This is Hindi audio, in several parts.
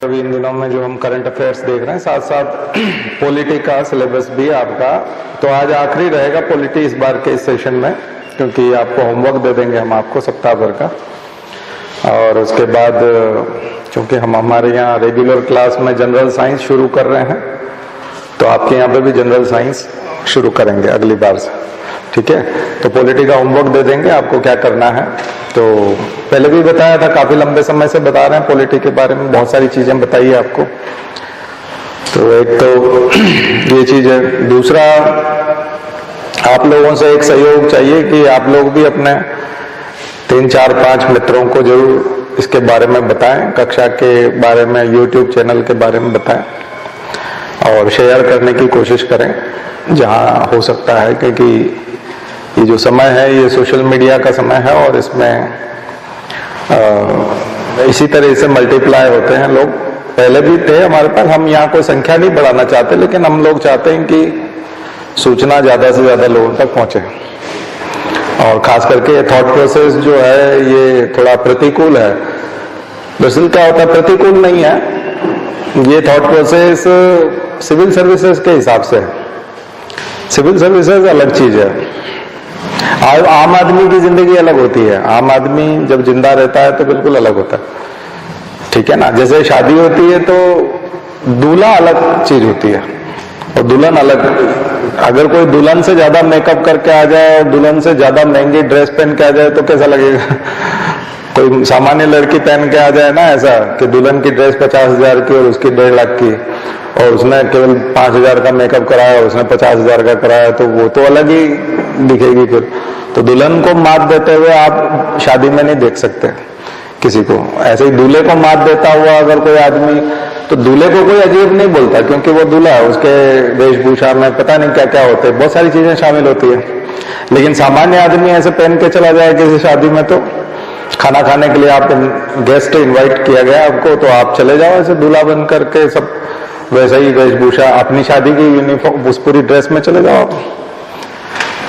अभी इन दिनों में जो हम करंट अफेयर्स देख रहे हैं, साथ साथ पॉलिटी का सिलेबस भी आपका, तो आज आखिरी रहेगा पॉलिटी इस बार के इस सेशन में, क्योंकि आपको होमवर्क दे देंगे हम आपको सप्ताह भर का। और उसके बाद चूंकि हम हमारे यहाँ रेगुलर क्लास में जनरल साइंस शुरू कर रहे हैं, तो आपके यहाँ पे भी जनरल साइंस शुरू करेंगे अगली बार से, ठीक है। तो पॉलिटी का होमवर्क दे देंगे आपको क्या करना है। तो पहले भी बताया था, काफी लंबे समय से बता रहे हैं पॉलिटी के बारे में, बहुत सारी चीजें बताई है आपको। तो एक तो ये चीज है। दूसरा, आप लोगों से एक सहयोग चाहिए कि आप लोग भी अपने 3, 4, 5 मित्रों को जरूर इसके बारे में बताएं, कक्षा के बारे में, यूट्यूब चैनल के बारे में बताएं और शेयर करने की कोशिश करें जहां हो सकता है, क्योंकि ये जो समय है ये सोशल मीडिया का समय है और इसमें इसी तरह से मल्टीप्लाई होते हैं लोग। पहले भी थे हमारे पास, हम यहाँ कोई संख्या नहीं बढ़ाना चाहते, लेकिन हम लोग चाहते हैं कि सूचना ज्यादा से ज्यादा लोगों तक पहुंचे। और खास करके ये थॉट प्रोसेस जो है ये थोड़ा प्रतिकूल है। दरअसल क्या होता है, प्रतिकूल नहीं है ये थॉट प्रोसेस, सिविल सर्विसेज के हिसाब से है। सिविल सर्विसेज अलग चीज है, आम आदमी की जिंदगी अलग होती है। आम आदमी जब जिंदा रहता है तो बिल्कुल अलग होता है, ठीक है ना। जैसे शादी होती है तो दूल्हा अलग चीज होती है और दुल्हन अलग। अगर कोई दुल्हन से ज्यादा मेकअप करके आ जाए और दुल्हन से ज्यादा महंगी ड्रेस पहन के आ जाए तो कैसा लगेगा। कोई सामान्य लड़की पहन के आ जाए ना, ऐसा कि दुल्हन की ड्रेस 50,000 की और उसकी 1.5 लाख की, और उसने केवल 5,000 का मेकअप कराया और उसने 50,000 का कराया, तो वो तो अलग ही दिखेगी फिर। तो दुल्हन को मात देते हुए आप शादी में नहीं देख सकते किसी को। ऐसे ही दूल्हे को मात देता हुआ अगर कोई आदमी, तो दूल्हे को कोई अजीब नहीं बोलता, क्योंकि वो दूल्हा है, उसके वेशभूषा में पता नहीं क्या क्या होते हैं, बहुत सारी चीजें शामिल होती है। लेकिन सामान्य आदमी ऐसे पहन के चला जाए किसी शादी में, तो खाना खाने के लिए आप गेस्ट इनवाइट किया गया आपको, तो आप चले जाओ ऐसे दूल्हा बन करके, सब वैसा ही वेशभूषा, अपनी शादी की यूनिफॉर्म उस पूरी ड्रेस में चले जाओ,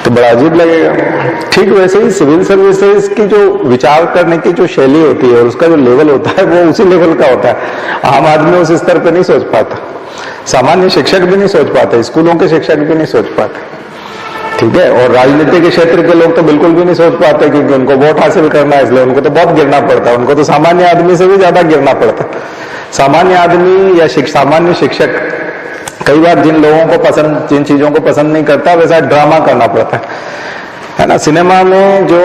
तो बड़ा अजीब लगेगा। ठीक वैसे ही सिविल सर्विसेज की जो विचार करने की जो शैली होती है, उसका जो लेवल होता है वो उसी लेवल का होता है। आम आदमी उस स्तर पे नहीं सोच पाता, सामान्य शिक्षक भी नहीं सोच पाते, स्कूलों के शिक्षक भी नहीं सोच पाते, ठीक है। और राजनीति के क्षेत्र के लोग तो बिल्कुल भी नहीं सोच पाते, क्योंकि उनको वोट हासिल करना है, इसलिए उनको तो बहुत गिरना पड़ता है। उनको तो सामान्य आदमी से भी ज्यादा गिरना पड़ता है। सामान्य आदमी या सामान्य शिक्षक कई बार जिन लोगों को पसंद, जिन चीजों को पसंद नहीं करता, वैसा ड्रामा करना पड़ता है ना। सिनेमा में जो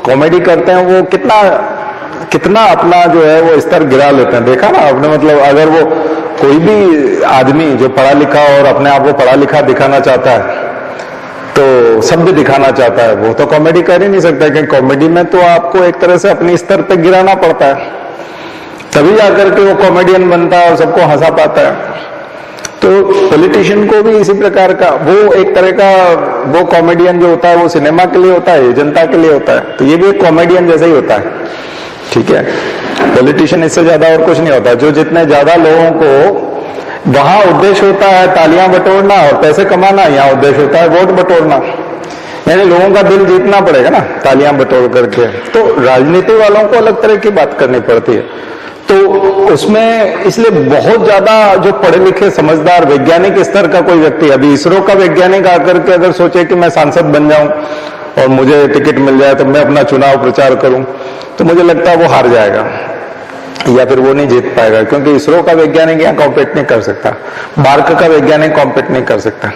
कॉमेडी करते हैं वो कितना अपना जो है वो स्तर गिरा लेते हैं, देखा ना आपने। मतलब अगर वो कोई भी आदमी जो पढ़ा लिखा और अपने आप को पढ़ा लिखा दिखाना चाहता है, तो सब भी दिखाना चाहता है, वो तो कॉमेडी कर ही नहीं सकता, क्योंकि कॉमेडी में तो आपको एक तरह से अपने स्तर पे गिराना पड़ता है, तभी जाकर के वो कॉमेडियन बनता है और सबको हंसा पाता है। तो पॉलिटिशियन को भी इसी प्रकार का, वो एक तरह का वो कॉमेडियन जो होता है वो सिनेमा के लिए होता है, जनता के लिए होता है, तो ये भी एक कॉमेडियन जैसा ही होता है, ठीक है। पॉलिटिशियन इससे ज्यादा और कुछ नहीं होता। जो जितने ज्यादा लोगों को, वहां उद्देश्य होता है तालियां बटोरना और पैसे कमाना, यहाँ उद्देश्य होता है वोट बटोरना, यानी लोगों का दिल जीतना पड़ेगा ना तालियां बटोर करके। तो राजनीति वालों को अलग तरह की बात करनी पड़ती है। तो उसमें इसलिए बहुत ज्यादा जो पढ़े लिखे समझदार वैज्ञानिक स्तर का कोई व्यक्ति, अभी इसरो का वैज्ञानिक आकर के अगर सोचे कि मैं सांसद बन जाऊं और मुझे टिकट मिल जाए तो मैं अपना चुनाव प्रचार करूं, तो मुझे लगता है वो हार जाएगा या फिर वो नहीं जीत पाएगा, क्योंकि इसरो का वैज्ञानिक यहाँ कॉम्पीट नहीं कर सकता, बार्क का वैज्ञानिक कॉम्पीट नहीं कर सकता,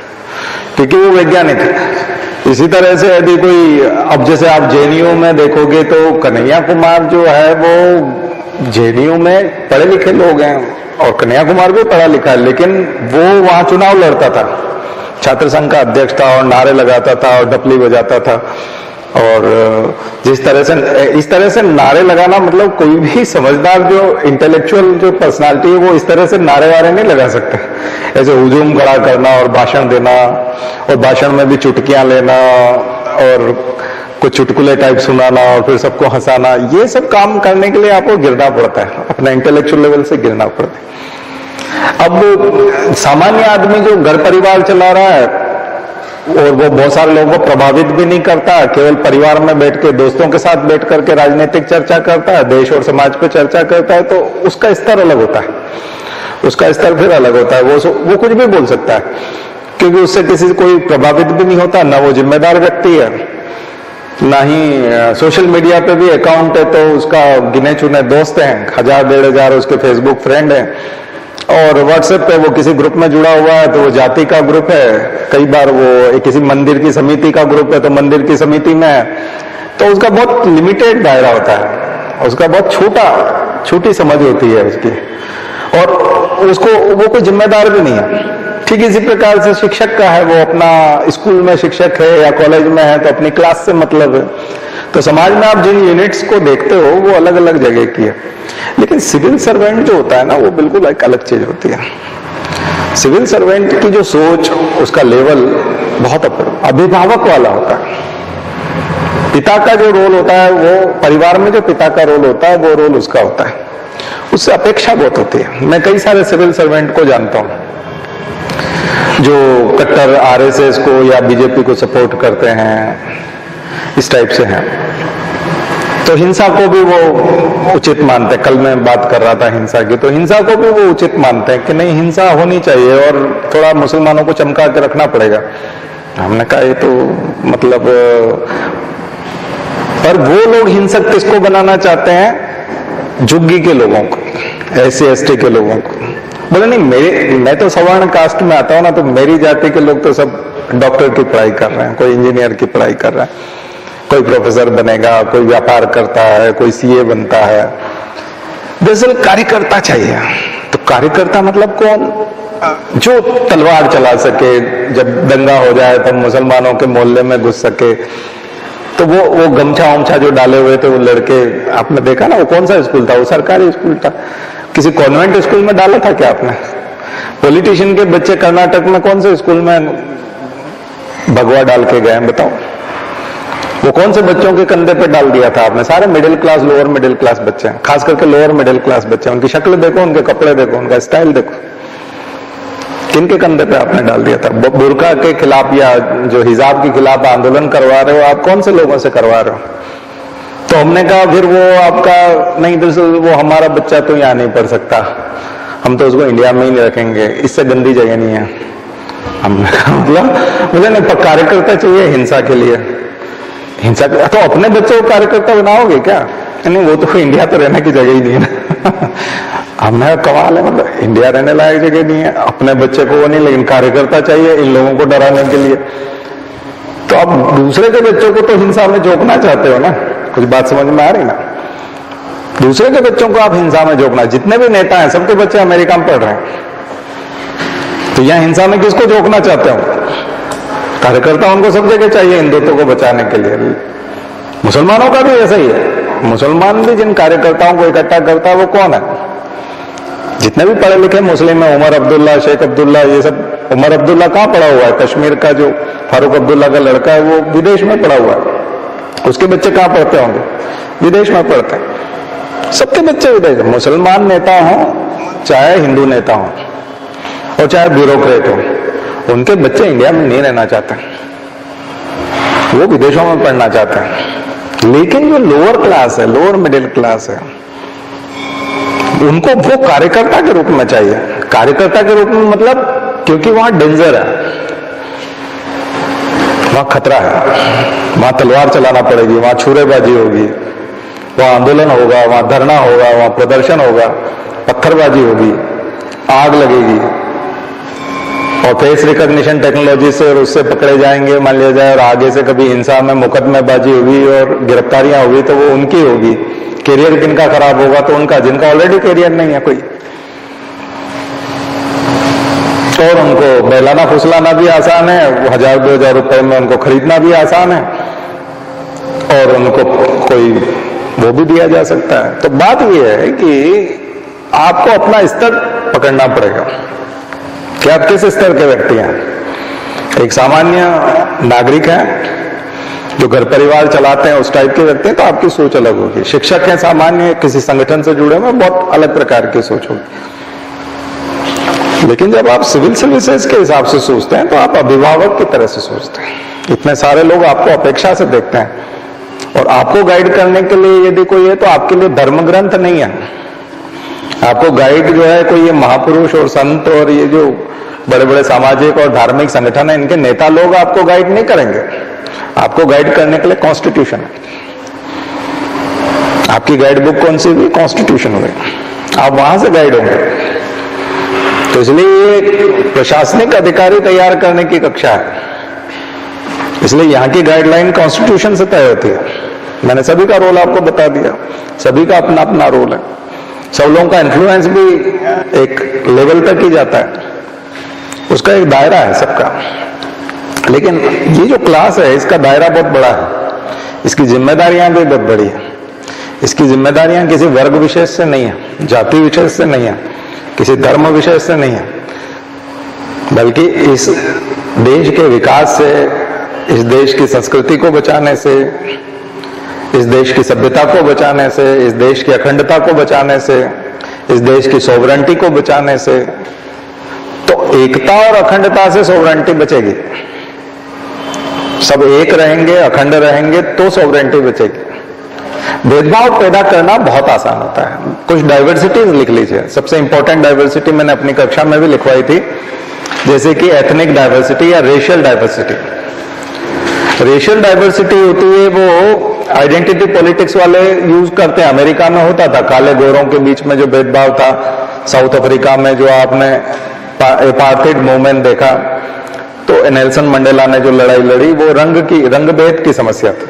क्योंकि वो वैज्ञानिक है। इसी तरह से यदि कोई, अब जैसे आप जेएनयू में देखोगे तो कन्हैया कुमार जो है वो जेएनयू में पढ़े लिखे लोग हैं, और कन्हैया कुमार भी पढ़ा लिखा है, लेकिन वो वहां चुनाव लड़ता था, छात्र संघ का अध्यक्ष था और नारे लगाता था और डपली बजाता था। और जिस तरह से, इस तरह से नारे लगाना, मतलब कोई भी समझदार जो इंटेलेक्चुअल जो पर्सनालिटी है वो इस तरह से नारे वारे नहीं लगा सकते। ऐसे हुजूम खड़ा करना और भाषण देना, और भाषण में भी चुटकियां लेना और कुछ चुटकुले टाइप सुनाना और फिर सबको हंसाना, ये सब काम करने के लिए आपको गिरना पड़ता है, अपना इंटेलेक्चुअल लेवल से गिरना पड़ता है। अब सामान्य आदमी जो घर परिवार चला रहा है और वो बहुत सारे लोगों को प्रभावित भी नहीं करता, केवल परिवार में बैठ के दोस्तों के साथ बैठ करके राजनीतिक चर्चा करता है, देश और समाज पे चर्चा करता है, तो उसका स्तर अलग होता है, उसका स्तर फिर अलग होता है। वो कुछ भी बोल सकता है, क्योंकि उससे किसी से कोई प्रभावित भी नहीं होता, ना वो जिम्मेदार व्यक्ति है, ना ही सोशल मीडिया पे भी अकाउंट है तो उसका गिने चुने दोस्त हैं, 1000-1500 उसके फेसबुक फ्रेंड हैं, और व्हाट्सएप पे वो किसी ग्रुप में जुड़ा हुआ है तो वो जाति का ग्रुप है, कई बार वो किसी मंदिर की समिति का ग्रुप है तो मंदिर की समिति में है, तो उसका बहुत लिमिटेड दायरा होता है, उसका बहुत छोटी समझ होती है उसकी, और उसको वो कोई जिम्मेदार भी नहीं है। ठीक इसी प्रकार से शिक्षक का है, वो अपना स्कूल में शिक्षक है या कॉलेज में है तो अपनी क्लास से मतलब है। तो समाज में आप जिन यूनिट्स को देखते हो वो अलग अलग जगह की है, लेकिन सिविल सर्वेंट जो होता है ना वो बिल्कुल एक अलग चीज होती है। सिविल सर्वेंट की जो सोच, उसका लेवल बहुत अभिभावक वाला होता है। पिता का जो रोल होता है, वो परिवार में जो पिता का रोल होता है वो रोल उसका होता है, उससे अपेक्षा बहुत होती है। मैं कई सारे सिविल सर्वेंट को जानता हूं जो कट्टर आरएसएस को या बीजेपी को सपोर्ट करते हैं, इस टाइप से हैं, तो हिंसा को भी वो उचित मानते हैं। कल मैं बात कर रहा था हिंसा की, तो हिंसा को भी वो उचित मानते हैं कि नहीं, हिंसा होनी चाहिए और थोड़ा मुसलमानों को चमका के रखना पड़ेगा। हमने कहा ये तो मतलब, पर वो लोग हिंसक किसको बनाना चाहते हैं? झुग्गी के लोगों को, SC/ST के लोगों को। बोले नहीं, मैं तो सवर्ण कास्ट में आता हूं ना, तो मेरी जाति के लोग तो सब डॉक्टर की पढ़ाई कर रहे हैं, कोई इंजीनियर की पढ़ाई कर रहा है, कोई प्रोफेसर बनेगा, कोई व्यापार करता है, कोई CA बनता है। दरअसल कार्यकर्ता चाहिए। तो कार्यकर्ता मतलब कौन? जो तलवार चला सके, जब दंगा हो जाए तब मुसलमानों के मोहल्ले में घुस सके। तो वो गमछा उमछा जो डाले हुए थे वो लड़के, आपने देखा ना, वो कौन सा स्कूल था? वो सरकारी स्कूल था। किसी कॉन्वेंट स्कूल में डाला था क्या आपने? पॉलिटिशियन के बच्चे कर्नाटक में कौन से स्कूल में भगवा डाल के गए, बताओ? वो कौन से बच्चों के कंधे पे डाल दिया था आपने? सारे middle class, lower middle class बच्चे हैं, खास करके लोअर मिडिल क्लास बच्चे। उनकी शक्ल देखो, उनके कपड़े देखो, उनका स्टाइल देखो। किनके कंधे पे आपने डाल दिया था? बुर्का के खिलाफ या जो हिजाब के खिलाफ आंदोलन करवा रहे हो आप, कौन से लोगों से करवा रहे हो? तो हमने कहा फिर वो आपका नहीं, दरअसल वो हमारा बच्चा तो यहाँ नहीं पढ़ सकता, हम तो उसको इंडिया में ही नहीं रखेंगे, इससे गंदी जगह नहीं है। हमने कहा मतलब मुझे नहीं, कार्यकर्ता चाहिए हिंसा के लिए। हिंसा तो अपने बच्चों को कार्यकर्ता बनाओगे क्या? नहीं, वो तो इंडिया तो रहने की जगह ही नहीं है ना। हमने कमाल है, मतलब इंडिया रहने लायक जगह नहीं है, अपने बच्चे को वो नहीं, लेकिन कार्यकर्ता चाहिए इन लोगों को डराने के लिए। तो अब दूसरे के बच्चों को तो हिंसा में झोंकना चाहते हो ना? कुछ बात समझ में आ रही ना? दूसरे के बच्चों को आप हिंसा में झोंकना, जितने भी नेता हैं सबके बच्चे अमेरिका में पढ़ रहे हैं, तो यहां हिंसा में किसको झोंकना चाहते हो? कार्यकर्ता उनको सब जगह चाहिए हिंदुत्व को बचाने के लिए। मुसलमानों का भी ऐसा ही है। मुसलमान भी जिन कार्यकर्ताओं को इकट्ठा करता है वो कौन है? जितने भी पढ़े लिखे मुस्लिम है, उमर अब्दुल्ला, शेख अब्दुल्ला, ये सब। उमर अब्दुल्ला कहाँ पढ़ा हुआ है? कश्मीर का जो फारूक अब्दुल्ला का लड़का है वो विदेश में पढ़ा हुआ है। उसके बच्चे कहाँ पढ़ते होंगे? विदेश में पढ़ते हैं। सबके बच्चे विदेश। मुसलमान नेता हो चाहे हिंदू नेता हो और चाहे ब्यूरोक्रेट हो, उनके बच्चे इंडिया में नहीं रहना चाहते, वो विदेशों में पढ़ना चाहते हैं। लेकिन जो लोअर क्लास है, लोअर मिडिल क्लास है, उनको वो कार्यकर्ता के रूप में चाहिए। कार्यकर्ता के रूप में मतलब, क्योंकि वहां डेंजर है, वहां खतरा है, वहां तलवार चलाना पड़ेगी, वहां छुरेबाजी होगी, वहां आंदोलन होगा, वहां धरना होगा, वहां प्रदर्शन होगा, पत्थरबाजी होगी, आग लगेगी, और फेस रिकॉग्निशन टेक्नोलॉजी से और उससे पकड़े जाएंगे मान लिया जाए, और आगे से कभी हिंसा में मुकदमेबाजी होगी और गिरफ्तारियां होगी तो वो उनकी होगी। कैरियर किनका खराब होगा? तो उनका, जिनका ऑलरेडी कैरियर नहीं है कोई। और उनको बहलाना फुसलाना भी आसान है, 1000-2000 रुपए में उनको खरीदना भी आसान है, और उनको कोई वो भी दिया जा सकता है। तो बात यह है कि आपको अपना स्तर पकड़ना पड़ेगा कि आप किस स्तर के व्यक्ति हैं। एक सामान्य नागरिक है जो घर परिवार चलाते हैं, उस टाइप के व्यक्ति हैं, तो आपकी सोच अलग होगी। शिक्षक हैं सामान्य, किसी संगठन से जुड़े हुए, बहुत अलग प्रकार की सोच होगी। लेकिन जब आप सिविल सर्विसेज के हिसाब से सोचते हैं तो आप अभिभावक की तरह से सोचते हैं। इतने सारे लोग आपको अपेक्षा से देखते हैं, और आपको गाइड करने के लिए यदि कोई है तो आपके लिए धर्म ग्रंथ नहीं है। आपको गाइड जो है कोई ये महापुरुष और संत और ये जो बड़े बड़े सामाजिक और धार्मिक संगठन है, इनके नेता लोग आपको गाइड नहीं करेंगे। आपको गाइड करने के लिए कॉन्स्टिट्यूशन है। आपकी गाइड बुक कौन सी हुई? कॉन्स्टिट्यूशन हुई। आप वहां से गाइड होंगे। तो इसलिए ये प्रशासनिक अधिकारी तैयार करने की कक्षा है। इसलिए यहाँ की गाइडलाइन कॉन्स्टिट्यूशन से तय होती है। मैंने सभी का रोल आपको बता दिया, सभी का अपना अपना रोल है। सब लोगों का इन्फ्लुएंस भी एक लेवल तक ही जाता है, उसका एक दायरा है सबका। लेकिन ये जो क्लास है इसका दायरा बहुत बड़ा है, इसकी जिम्मेदारियां भी बहुत बड़ी है। इसकी जिम्मेदारियां किसी वर्ग विशेष से नहीं है, जाति विशेष से नहीं है, किसी धर्म विशेष से नहीं है, बल्कि इस देश के विकास से, इस देश की संस्कृति को बचाने से, इस देश की सभ्यता को बचाने से, इस देश की अखंडता को बचाने से, इस देश की सॉवरेंटी को बचाने से। तो एकता और अखंडता से सॉवरेंटी बचेगी। सब एक रहेंगे, अखंड रहेंगे तो सॉवरेंटी बचेगी। भेदभाव पैदा करना बहुत आसान होता है। कुछ डाइवर्सिटीज लिख लीजिए। सबसे इंपॉर्टेंट डाइवर्सिटी मैंने अपनी कक्षा में भी लिखवाई थी, जैसे कि एथनिक डाइवर्सिटी या रेशियल डाइवर्सिटी। रेशियल डाइवर्सिटी होती है वो आइडेंटिटी पॉलिटिक्स वाले यूज करते हैं। अमेरिका में होता था काले गोरों के बीच में जो भेदभाव था, साउथ अफ्रीका में जो आपने एपार्थाइड मूवमेंट देखा, तो नेल्सन मंडेला ने जो लड़ाई लड़ी वो रंग भेद की समस्या थी,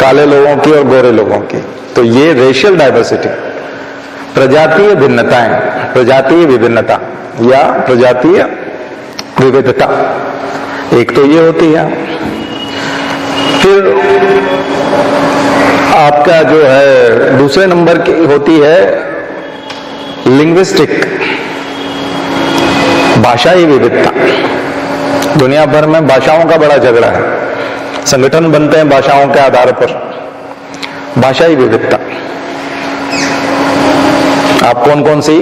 काले लोगों की और गोरे लोगों की। तो ये रेशियल डाइवर्सिटी, प्रजातीय भिन्नताएं, प्रजातीय विभिन्नता या प्रजातीय विविधता, एक तो ये होती है। फिर आपका जो है दूसरे नंबर की होती है लिंग्विस्टिक, भाषाई विविधता। दुनिया भर में भाषाओं का बड़ा झगड़ा है, संगठन बनते हैं भाषाओं के आधार पर। भाषाई विविधता, आप कौन कौन सी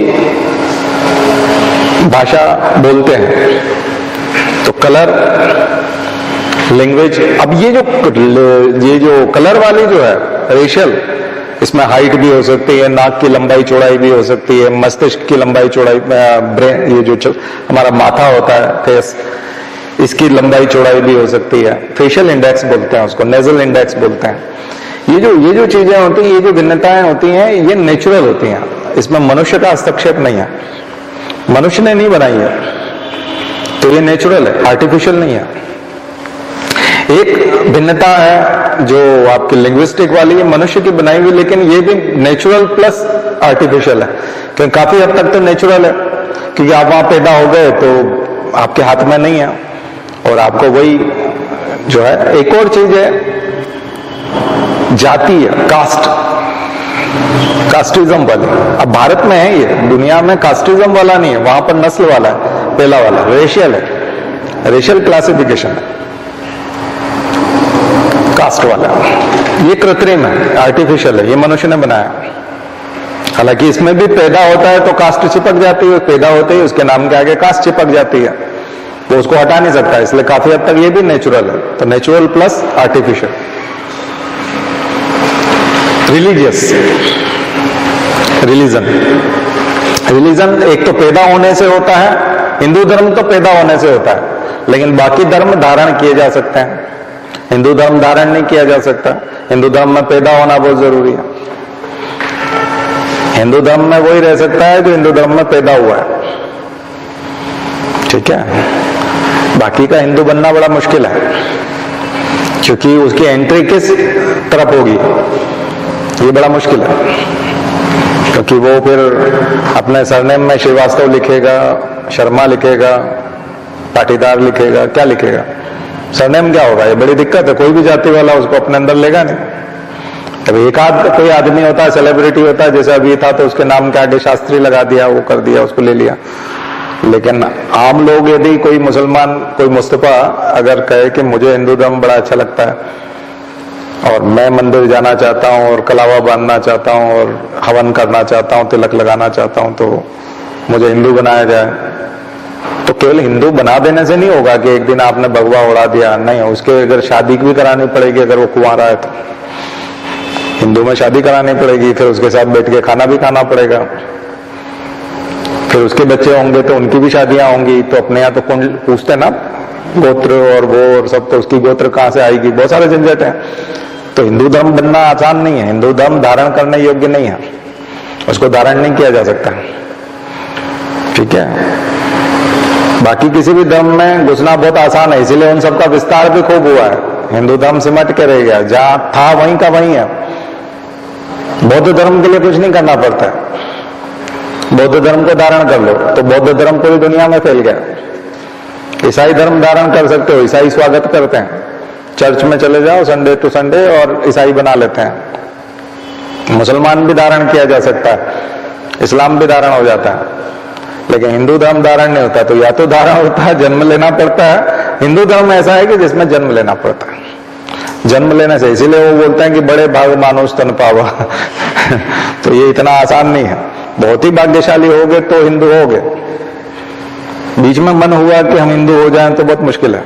भाषा बोलते हैं? तो कलर, लैंग्वेज। अब ये जो कलर वाली जो है रेशियल, इसमें हाइट भी हो सकती है, नाक की लंबाई चौड़ाई भी हो सकती है, मस्तिष्क की लंबाई चौड़ाई, ब्रेन, ये जो हमारा माथा होता है, फेस, इसकी लंबाई चौड़ाई भी हो सकती है। फेशियल इंडेक्स बोलते हैं उसको, नेजल इंडेक्स बोलते हैं। ये जो चीजें होती हैं, ये जो भिन्नताएं होती हैं, ये नेचुरल होती हैं। इसमें मनुष्य का हस्तक्षेप नहीं है, मनुष्य ने नहीं बनाई है, तो ये नेचुरल है, आर्टिफिशियल नहीं है। एक भिन्नता है जो आपकी लिंग्विस्टिक वाली है, मनुष्य की बनाई हुई, लेकिन ये भी नेचुरल प्लस आर्टिफिशियल है, क्योंकि काफी हद तक तो नेचुरल है, क्योंकि आप वहां पैदा हो गए तो आपके हाथ में नहीं है, और आपको वही जो है। एक और चीज है जातीय, कास्ट, कास्टिज्म वाली। अब भारत में है ये, दुनिया में कास्टिज्म वाला नहीं है, वहां पर नस्ल वाला है, पहला वाला रेशियल है, रेशियल क्लासिफिकेशन है, कास्ट वाला। ये कृत्रिम है, आर्टिफिशियल है, ये मनुष्य ने बनाया। हालांकि इसमें भी पैदा होता है तो कास्ट चिपक जाती है, पैदा होते ही उसके नाम के आगे कास्ट चिपक जाती है, वो उसको हटा नहीं सकता, इसलिए काफी हद तक ये भी नेचुरल है। तो natural plus artificial. Religious, religion एक तो पैदा होने से होता है, हिंदू धर्म तो पैदा होने से होता है, लेकिन बाकी धर्म धारण किए जा सकते हैं। हिंदू धर्म धारण नहीं किया जा सकता, हिंदू धर्म में पैदा होना बहुत जरूरी है। हिंदू धर्म में वही रह सकता है जो हिंदू धर्म में पैदा हुआ है, ठीक है। बाकी का हिंदू बनना बड़ा मुश्किल है, क्योंकि उसकी एंट्री किस तरफ होगी ये बड़ा मुश्किल है, क्योंकि वो फिर अपने सरनेम में श्रीवास्तव लिखेगा, शर्मा लिखेगा, पाटीदार लिखेगा, क्या लिखेगा, सरनेम क्या होगा, ये बड़ी दिक्कत है। कोई भी जाति वाला उसको अपने अंदर लेगा नहीं। तभी एक आध कोई आदमी होता है, सेलिब्रिटी होता है, जैसे अभी था तो उसके नाम के आगे शास्त्री लगा दिया, वो कर दिया, उसको ले लिया। लेकिन आम लोग, यदि कोई मुसलमान, कोई मुस्तफा अगर कहे कि मुझे हिंदू धर्म बड़ा अच्छा लगता है और मैं मंदिर जाना चाहता हूँ और कलावा बांधना चाहता हूँ और हवन करना चाहता हूँ, तिलक लगाना चाहता हूँ, तो मुझे हिंदू बनाया जाए। तो केवल हिंदू बना देने से नहीं होगा कि एक दिन आपने भगवा उड़ा दिया, नहीं, उसके अगर शादी भी करानी पड़ेगी, अगर वो कुंवारा है तो हिंदू में शादी करानी पड़ेगी, फिर उसके साथ बैठ के खाना भी खाना पड़ेगा, फिर उसके बच्चे होंगे तो उनकी भी शादियां होंगी। तो अपने यहाँ तो कौन पूछते ना गोत्र और वो और सब, तो उसकी गोत्र कहाँ से आएगी, बहुत सारे झंझट हैं। तो हिंदू धर्म बनना आसान नहीं है, हिंदू धर्म धारण करने योग्य नहीं है, उसको धारण नहीं किया जा सकता, ठीक है। बाकी किसी भी धर्म में घुसना बहुत आसान है, इसीलिए उन सबका विस्तार भी खूब हुआ है। हिंदू धर्म सिमट के रह गया, जहां था वहीं का वहीं है। बौद्ध धर्म के लिए कुछ नहीं करना पड़ता है, बौद्ध धर्म को धारण कर लो तो बौद्ध धर्म पूरी दुनिया में फैल गया। ईसाई धर्म धारण कर सकते हो, ईसाई स्वागत करते हैं, चर्च में चले जाओ संडे टू संडे और ईसाई बना लेते हैं। मुसलमान भी धारण किया जा सकता है, इस्लाम भी धारण हो जाता है, लेकिन हिंदू धर्म धारण नहीं होता। तो या तो धारण होता है, जन्म लेना पड़ता है। हिंदू धर्म ऐसा है कि जिसमें जन्म लेना पड़ता है, जन्म लेने से, इसीलिए वो बोलते हैं कि बड़े भाग मानुष तन पावा। तो ये इतना आसान नहीं है, बहुत ही भाग्यशाली होगे तो हिंदू होगे। बीच में मन हुआ कि हम हिंदू हो जाएं तो बहुत मुश्किल है,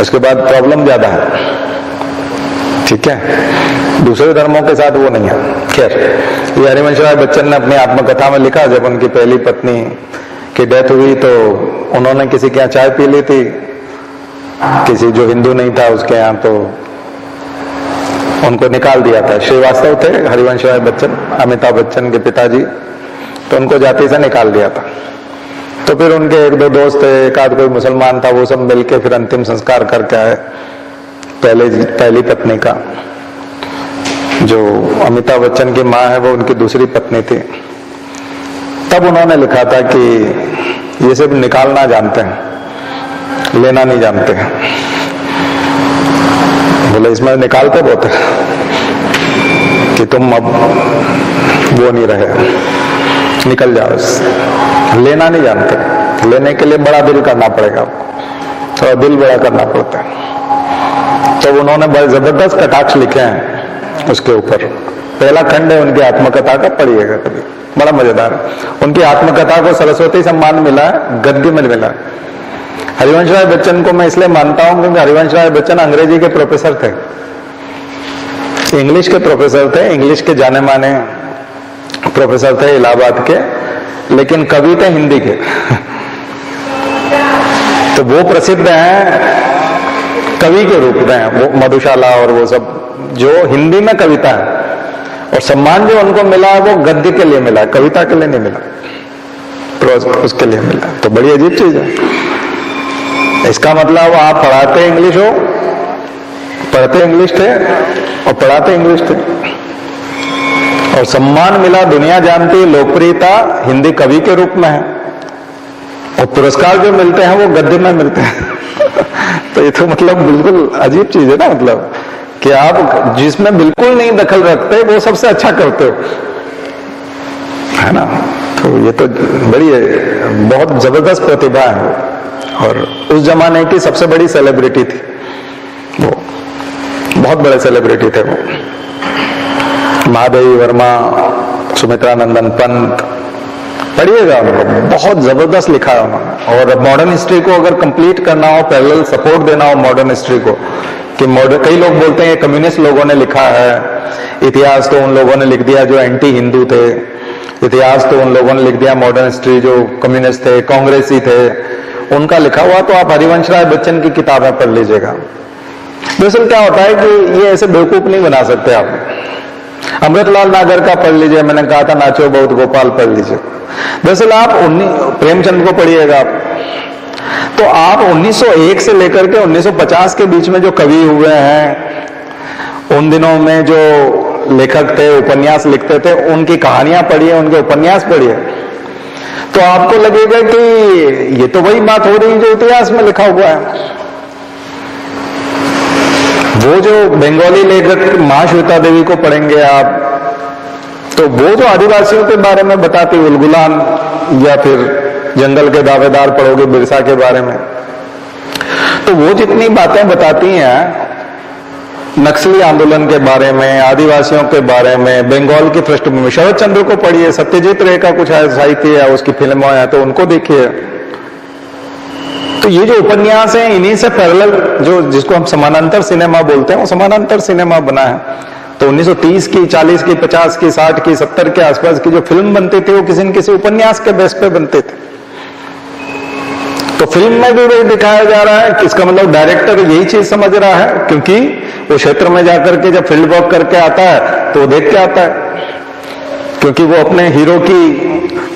उसके बाद प्रॉब्लम ज्यादा है, ठीक है। दूसरे धर्मों के साथ वो नहीं है। खैर, ये हरिवंश राय बच्चन ने अपनी आत्मकथा में लिखा, जब उनकी पहली पत्नी की डेथ हुई तो उन्होंने किसी के यहाँ चाय पी ली थी, किसी जो हिंदू नहीं था उसके यहाँ, तो उनको निकाल दिया था। श्रीवास्तव थे हरिवंश राय बच्चन, अमिताभ बच्चन के पिताजी, तो उनको जाति से निकाल दिया था। तो फिर उनके एक दो दोस्त थे, एक आध कोई मुसलमान था, वो सब मिलके फिर अंतिम संस्कार करके आए पहली पत्नी का। जो अमिताभ बच्चन की माँ है वो उनकी दूसरी पत्नी थी। तब उन्होंने लिखा था कि ये सब निकालना जानते हैं, लेना नहीं जानते हैं। बोले इसमें निकालते बहुत है कि तुम अब वो नहीं रहे, निकल जाओ। लेना नहीं जानते, लेने के लिए बड़ा दिल करना पड़ेगा, थोड़ा दिल बड़ा करना पड़ता है। तो उन्होंने बड़े जबरदस्त कटाक्ष लिखे हैं उसके ऊपर। पहला खंड है उनकी आत्मकथा का, पढ़िएगा कभी, बड़ा मजेदार है। उनकी आत्मकथा को सरस्वती सम्मान मिला है, गद्य में मिला है। हरिवंश राय बच्चन को मैं इसलिए मानता हूं क्योंकि हरिवंश राय बच्चन अंग्रेजी के प्रोफेसर थे, इंग्लिश के प्रोफेसर थे, इंग्लिश के जाने माने प्रोफेसर थे इलाहाबाद के, लेकिन कवि थे हिंदी के। तो वो प्रसिद्ध हैं कवि के रूप में, वो मधुशाला और वो सब जो हिंदी में कविता है, और सम्मान जो उनको मिला वो गद्य के लिए मिला, कविता के लिए नहीं मिला, प्रोज उसके लिए मिला। तो बड़ी अजीब चीज है। इसका मतलब आप पढ़ाते इंग्लिश हो, पढ़ते इंग्लिश थे और पढ़ाते इंग्लिश थे, और सम्मान मिला, दुनिया जानती, लोकप्रियता हिंदी कवि के रूप में है, और पुरस्कार जो मिलते हैं वो गद्य में मिलते हैं। तो ये तो मतलब बिल्कुल अजीब चीज है ना, मतलब कि आप जिसमें बिल्कुल नहीं दखल रखते वो सबसे अच्छा करते हो, है ना। तो ये तो बड़ी बहुत जबरदस्त प्रतिभा है, और उस जमाने की सबसे बड़ी सेलिब्रिटी थी वो, बहुत बड़े सेलिब्रिटी थे वो। महादेवी वर्मा, सुमित्रा नंदन पंत, पढ़िएगा उनको, बहुत जबरदस्त लिखा है उन्होंने। और मॉडर्न हिस्ट्री को अगर कंप्लीट करना हो, पैरेलल सपोर्ट देना हो मॉडर्न हिस्ट्री को, कि मॉडर्न, कई लोग बोलते हैं कम्युनिस्ट लोगों ने लिखा है इतिहास, तो उन लोगों ने लिख दिया जो एंटी हिंदू थे, इतिहास तो उन लोगों ने लिख दिया मॉडर्न हिस्ट्री जो कम्युनिस्ट थे, कांग्रेसी थे, उनका लिखा हुआ। तो आप हरिवंश राय बच्चन की किताबें पढ़ लीजिएगा। दरअसल क्या होता है कि ये ऐसे बेवकूफ नहीं बना सकते आप। अमृतलाल नागर का पढ़ लीजिए, मैंने कहा था नाचो बहुत गोपाल पढ़ लीजिए। दरअसल आप प्रेमचंद को पढ़िएगा, तो आप 1901 से लेकर के 1950 के बीच में जो कवि हुए हैं, उन दिनों में जो लेखक थे, उपन्यास लिखते थे, उनकी कहानियां पढ़िए, उनके उपन्यास पढ़िए, तो आपको लगेगा कि ये तो वही बात हो रही है जो इतिहास में लिखा हुआ है। वो जो बंगाली लेखक महाश्वेता देवी को पढ़ेंगे आप, तो वो जो आदिवासियों के बारे में बताती, उलगुलान या फिर जंगल के दावेदार पढ़ोगे बिरसा के बारे में, तो वो जितनी बातें बताती हैं नक्सली आंदोलन के बारे में, आदिवासियों के बारे में, बंगाल की पृष्ठभूमि, शरद चंद्र को पढ़िए, सत्यजीत रे का कुछ साहित्य है, उसकी फिल्में हैं तो उनको देखिए। तो ये जो उपन्यास है इन्हीं से पैरेलल, जो जिसको हम समानांतर सिनेमा बोलते हैं, वो समानांतर सिनेमा बना है। तो 1930 की, 40 की, 50 की, 60 की, 70 के आसपास की जो फिल्म बनती थी वो किसी न किसी उपन्यास के बेस पे बनते थे। तो फिल्म में भी वही दिखाया जा रहा है कि इसका मतलब डायरेक्टर यही चीज समझ रहा है, क्योंकि वो क्षेत्र में जाकर के जब फील्ड वर्क करके आता है तो वो देख के आता है, क्योंकि वो अपने हीरो की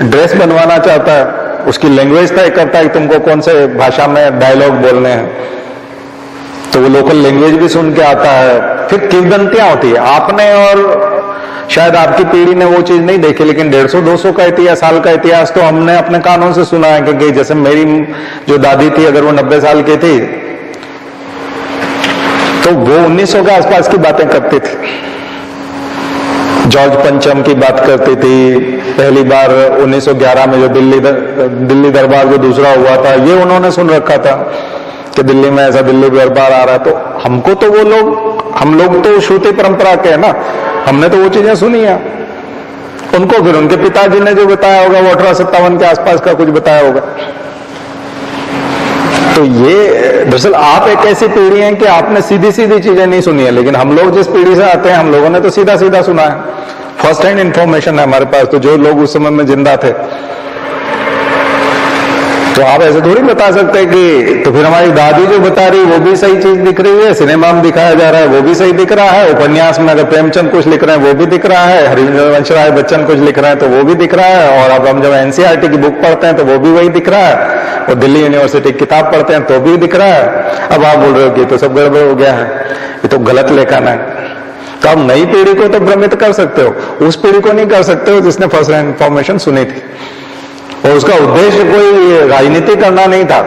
ड्रेस बनवाना चाहता है, उसकी लैंग्वेज तय करता है कि तुमको कौन से भाषा में डायलॉग बोलने हैं, तो वो लोकल लैंग्वेज भी सुन के आता है। फिर किंवदंतियां होती है, आपने और शायद आपकी पीढ़ी ने वो चीज नहीं देखी, लेकिन 150-200 का इतिहास, साल का इतिहास तो हमने अपने कानों से सुना है। क्योंकि जैसे मेरी जो दादी थी, अगर वो 90 साल की थी तो वो 1900 के आसपास की बातें करती थी, जॉर्ज पंचम की बात करती थी। पहली बार 1911 में जो दिल्ली दरबार जो दूसरा हुआ था, ये उन्होंने सुन रखा था कि दिल्ली में ऐसा दिल्ली दरबार आ रहा है। तो हमको तो हम लोग तो श्रुति परंपरा के है ना, हमने तो वो चीजें सुनी है। उनको फिर उनके पिताजी ने जो बताया होगा वो 1857 के आसपास का कुछ बताया होगा। तो ये दरअसल आप एक ऐसी पीढ़ी है कि आपने सीधी सीधी चीजें नहीं सुनी है, लेकिन हम लोग जिस पीढ़ी से आते हैं, हम लोगों ने तो सीधा सीधा सुना है, फर्स्ट हैंड इंफॉर्मेशन है हमारे पास। तो जो लोग उस समय में जिंदा थे, तो आप ऐसे थोड़ी बता सकते हैं कि तो फिर हमारी दादी जो बता रही वो भी सही चीज दिख रही है, सिनेमा में दिखाया जा रहा है वो भी सही दिख रहा है, उपन्यास में अगर प्रेमचंद कुछ लिख रहे हैं वो भी दिख रहा है, हरिवंश राय बच्चन कुछ लिख रहे हैं तो वो भी दिख रहा है, और अब हम जब एनसीईआरटी की बुक पढ़ते हैं तो वो भी वही दिख रहा है, और दिल्ली यूनिवर्सिटी की किताब पढ़ते हैं तो भी दिख रहा है। अब आप बोल रहे हो कि तो सब गड़बड़ हो गया है, ये तो गलत लेखन है। तो आप नई पीढ़ी को तो भ्रमित कर सकते हो, उस पीढ़ी को नहीं कर सकते हो जिसने फर्स्ट हैंड इंफॉर्मेशन सुनी थी, और उसका उद्देश्य कोई राजनीति करना नहीं था।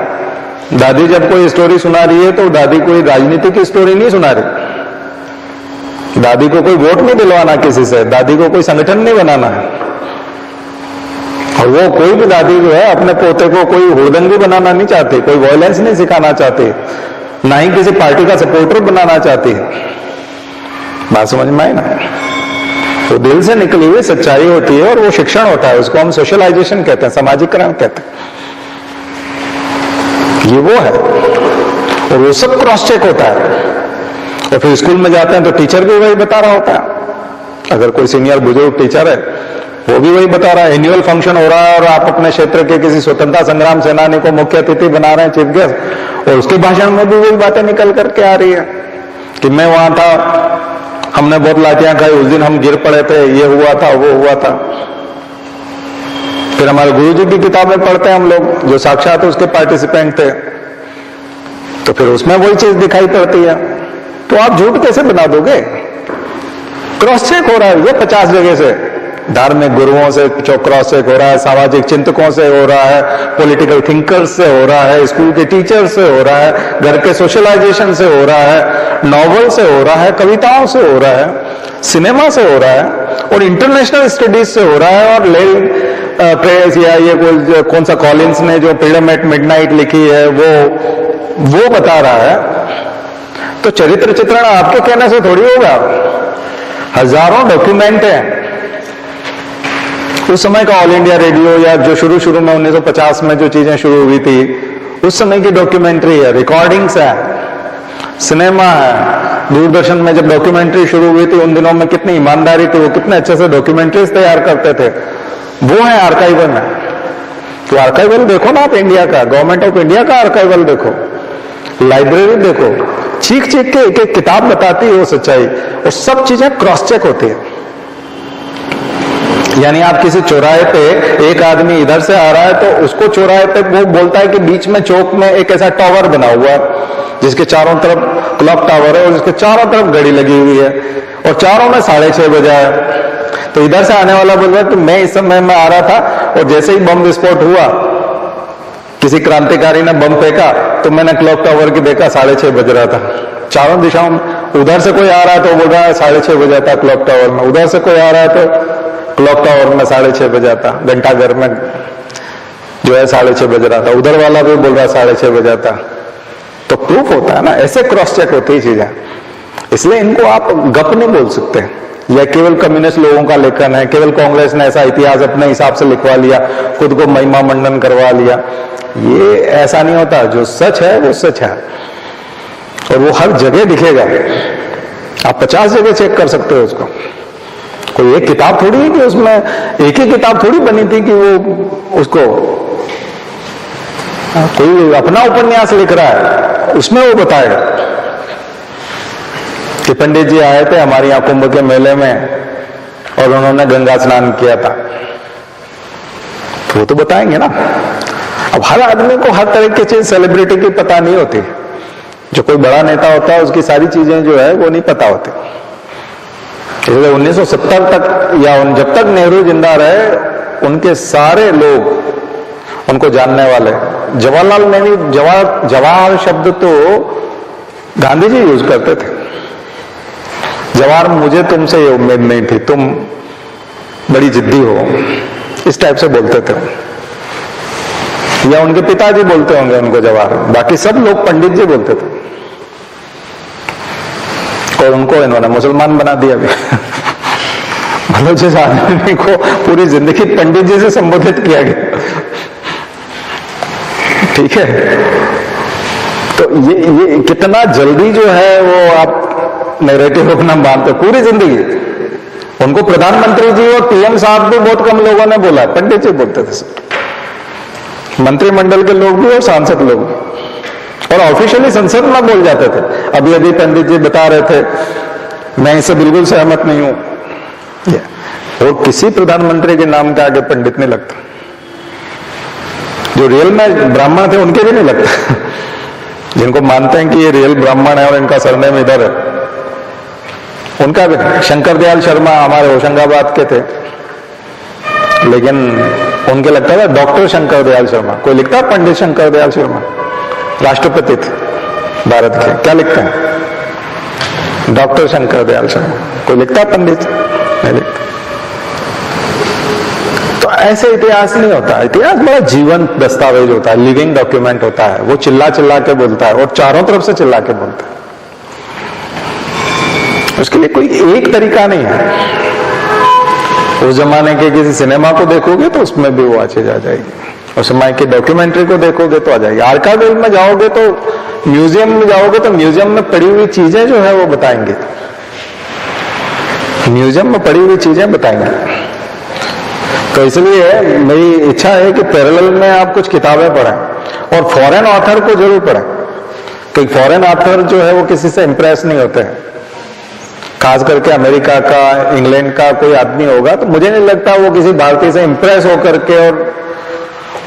दादी जब कोई स्टोरी सुना रही है तो दादी कोई राजनीति की स्टोरी नहीं सुना रही, दादी को कोई वोट नहीं दिलवाना किसी से, दादी को कोई संगठन नहीं बनाना है, और वो कोई भी दादी जो है अपने पोते को कोई हुड़दंगी बनाना नहीं चाहती, कोई वायलेंस नहीं सिखाना चाहती, ना ही किसी पार्टी का सपोर्टर बनाना चाहती है। बात समझ में आई ना? तो दिल से निकली हुई सच्चाई होती है और वो शिक्षण होता है, उसको हम सोशलाइजेशन कहते हैं, सामाजिकरण कहते हैं। ये वो है, और वो सब क्रॉस चेक होता है। और फिर स्कूल में जाते हैं तो टीचर भी वही बता रहा होता है, अगर कोई सीनियर बुजुर्ग टीचर है वो भी वही बता रहा है। एनुअल फंक्शन हो रहा है और आप अपने क्षेत्र के किसी स्वतंत्रता संग्राम सेनानी को मुख्य अतिथि बना रहे हैं, चीफ गेस्ट, और उसके भाषण में भी वही बातें निकल करके आ रही है कि मैं वहां था, हमने बहुत लाठियां खाई, उस दिन हम गिर पड़े थे, ये हुआ था, वो हुआ था। फिर हमारे गुरुजी की किताबें पढ़ते हैं हम लोग, जो साक्षात उसके पार्टिसिपेंट थे, तो फिर उसमें वही चीज दिखाई पड़ती है। तो आप झूठ कैसे बना दोगे? क्रॉस चेक हो रहा है ये 50 जगह से, धार्मिक गुरुओं से क्रॉस चेक हो रहा है, सामाजिक चिंतकों से हो रहा है, पॉलिटिकल थिंकर्स से हो रहा है, स्कूल के टीचर से हो रहा है, घर के सोशलाइजेशन से हो रहा है, नॉवल से हो रहा है, कविताओं से हो रहा है, सिनेमा से हो रहा है, और इंटरनेशनल स्टडीज से हो रहा है। और प्रेयर्स या ये कौन सा कॉलिंस ने जो फ्रीडम एट मिडनाइट लिखी है वो बता रहा है। तो चरित्र चित्रण आपके कहने से थोड़ी होगा, हजारों डॉक्यूमेंट हैं। उस समय का ऑल इंडिया रेडियो या जो शुरू में 1950 में जो चीजें शुरू हुई थी उस समय की डॉक्यूमेंट्री है, रिकॉर्डिंग्स है, सिनेमा है। दूरदर्शन में जब डॉक्यूमेंट्री शुरू हुई थी उन दिनों में कितनी ईमानदारी थी, वो कितने अच्छे से डॉक्यूमेंट्रीज तैयार करते थे, वो है आर्काइवल में। तो आर्काइवल देखो ना आप, इंडिया का, गवर्नमेंट ऑफ इंडिया का आर्काइवल देखो, लाइब्रेरी देखो, चीख चीख के एक एक किताब बताती है वो सच्चाई, और सब चीजें क्रॉस चेक होती है। यानी आप किसी चौराहे पे एक आदमी इधर से आ रहा है तो उसको चौराहे पे वो बोलता है कि बीच में चौक में एक ऐसा टावर बना हुआ है जिसके चारों तरफ क्लॉक टावर है और जिसके चारों तरफ घड़ी लगी हुई है, और चारों में 6:30 बजा है। तो इधर से आने वाला बोल रहा है कि मैं इस समय में आ रहा था और जैसे ही बम विस्फोट हुआ, किसी क्रांतिकारी ने बम फेंका, तो मैंने क्लॉक टावर की देखा 6:30 बज रहा था। चारों दिशाओं में उधर से कोई आ रहा है तो बोल रहा है 6:30 बजा था क्लॉक टावर में, उधर से कोई आ रहा है तो क्लॉक टावर में 6:30 बजा था, घंटाघर में जो है 6:30 बज रहा था, उधर वाला भी बोल रहा है 6:30 बजा था। तो प्रूफ होता है ना, ऐसे क्रॉस चेक होती है चीजें। इसलिए इनको आप गप नहीं बोल सकते, या केवल कम्युनिस्ट लोगों का लेखन है, केवल कांग्रेस ने ऐसा इतिहास अपने हिसाब से लिखवा लिया, खुद को महिमा मंडन करवा लिया। ये ऐसा नहीं होता। जो सच है वो सच है, और वो हर जगह दिखेगा। आप 50 जगह चेक कर सकते हो उसको। कोई एक किताब थोड़ी है कि उसमें एक ही किताब थोड़ी बनी थी कि वो उसको कोई अपना उपन्यास लिख रहा है, उसमें वो बताएगा कि पंडित जी आए थे हमारे यहाँ कुंभ के मेले में और उन्होंने गंगा स्नान किया था, तो वो तो बताएंगे ना। अब हर आदमी को हर तरह की चीज सेलिब्रिटी की पता नहीं होती। जो कोई बड़ा नेता होता है उसकी सारी चीजें जो है वो नहीं पता होती। इसलिए 1970 तक या जब तक नेहरू जिंदा रहे उनके सारे लोग उनको जानने वाले। जवाहरलाल नेहरू, जवाहर शब्द तो गांधी जी यूज करते थे। जवाहर, मुझे तुमसे ये उम्मीद नहीं थी, तुम बड़ी जिद्दी हो, इस टाइप से बोलते थे। या उनके पिताजी बोलते होंगे उनको जवाहर, बाकी सब लोग पंडित जी बोलते थे। और उनको इन्होंने मुसलमान बना दिया अभी। मतलब जिस आदमी को पूरी जिंदगी पंडित जी से संबोधित किया गया, ठीक है। तो ये कितना जल्दी जो है वो आप नैरेटिव अपना बांधते। पूरी जिंदगी उनको प्रधानमंत्री जी और पीएम साहब भी बहुत कम लोगों ने बोला, पंडित जी बोलते थे। मंत्रिमंडल के लोग भी और सांसद लोग भी, और ऑफिशियली संसद में बोल जाते थे। अभी अभी पंडित जी बता रहे थे, मैं इससे बिल्कुल सहमत नहीं हूं। और किसी प्रधानमंत्री के नाम के आगे पंडित नहीं लगता। जो रियल में ब्राह्मण थे उनके भी नहीं लगता। जिनको मानते हैं कि ये रियल ब्राह्मण है और इनका सरनेम इधर है, उनका भी नहीं। शंकर दयाल शर्मा हमारे होशंगाबाद के थे, लेकिन उनके लगता था डॉक्टर शंकर दयाल शर्मा। कोई लिखता है पंडित शंकर दयाल शर्मा? राष्ट्रपति थे भारत के, क्या लिखते हैं? डॉक्टर शंकर दयाल शर्मा। कोई लिखता है पंडित? नहीं लिखता। तो ऐसे इतिहास नहीं होता। इतिहास बड़ा जीवंत दस्तावेज होता है, लिविंग डॉक्यूमेंट होता है। वो चिल्ला चिल्ला के बोलता है और चारों तरफ से चिल्ला के बोलता है। उसके लिए कोई एक तरीका नहीं है। उस जमाने के किसी सिनेमा को देखोगे तो उसमें भी वो आवाज आ जाएगी, उस समय की डॉक्यूमेंट्री को देखोगे तो आ जाएगी। आर्काइवल में जाओगे तो, म्यूजियम में जाओगे तो म्यूजियम में पड़ी हुई चीजें जो है वो बताएंगे। म्यूजियम में पड़ी हुई चीजें बताएंगे। तो इसलिए मेरी इच्छा है कि पैरेलल में आप कुछ किताबें पढ़ें, और फॉरेन ऑथर को जरूर पढ़ें। क्योंकि फॉरेन ऑथर जो है वो किसी से इंप्रेस नहीं होते हैं। खास करके अमेरिका का, इंग्लैंड का कोई आदमी होगा तो मुझे नहीं लगता वो किसी भारतीय से इंप्रेस होकर के और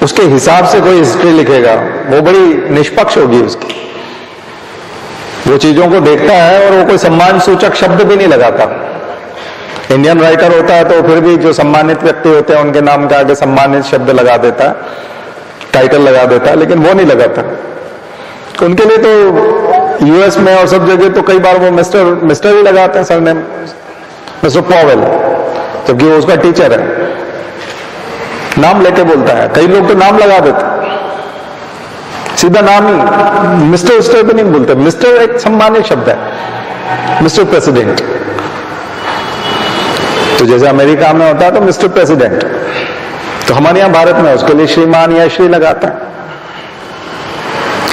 उसके हिसाब से कोई हिस्ट्री लिखेगा। वो बड़ी निष्पक्ष होगी उसकी। वो चीजों को देखता है और वो कोई सम्मान सूचक शब्द भी नहीं लगाता। इंडियन राइटर होता है तो फिर भी जो सम्मानित व्यक्ति होते हैं उनके नाम के आगे सम्मानित शब्द लगा देता है, टाइटल लगा देता है, लेकिन वो नहीं लगाता। उनके लिए तो यूएस में और सब जगह तो कई बार वो मिस्टर ही लगाते हैं, सरनेम मिस्टर पॉवेल, जबकि वो उसका टीचर है। नाम लेके बोलता है। कई लोग तो नाम लगा देते, सीधा नाम ही, मिस्टर भी नहीं बोलते। मिस्टर एक सम्मानित शब्द है, मिस्टर प्रेसिडेंट। तो जैसे अमेरिका में होता है तो मिस्टर प्रेसिडेंट, तो हमारे यहां भारत में उसके लिए श्रीमान या श्री लगाते हैं।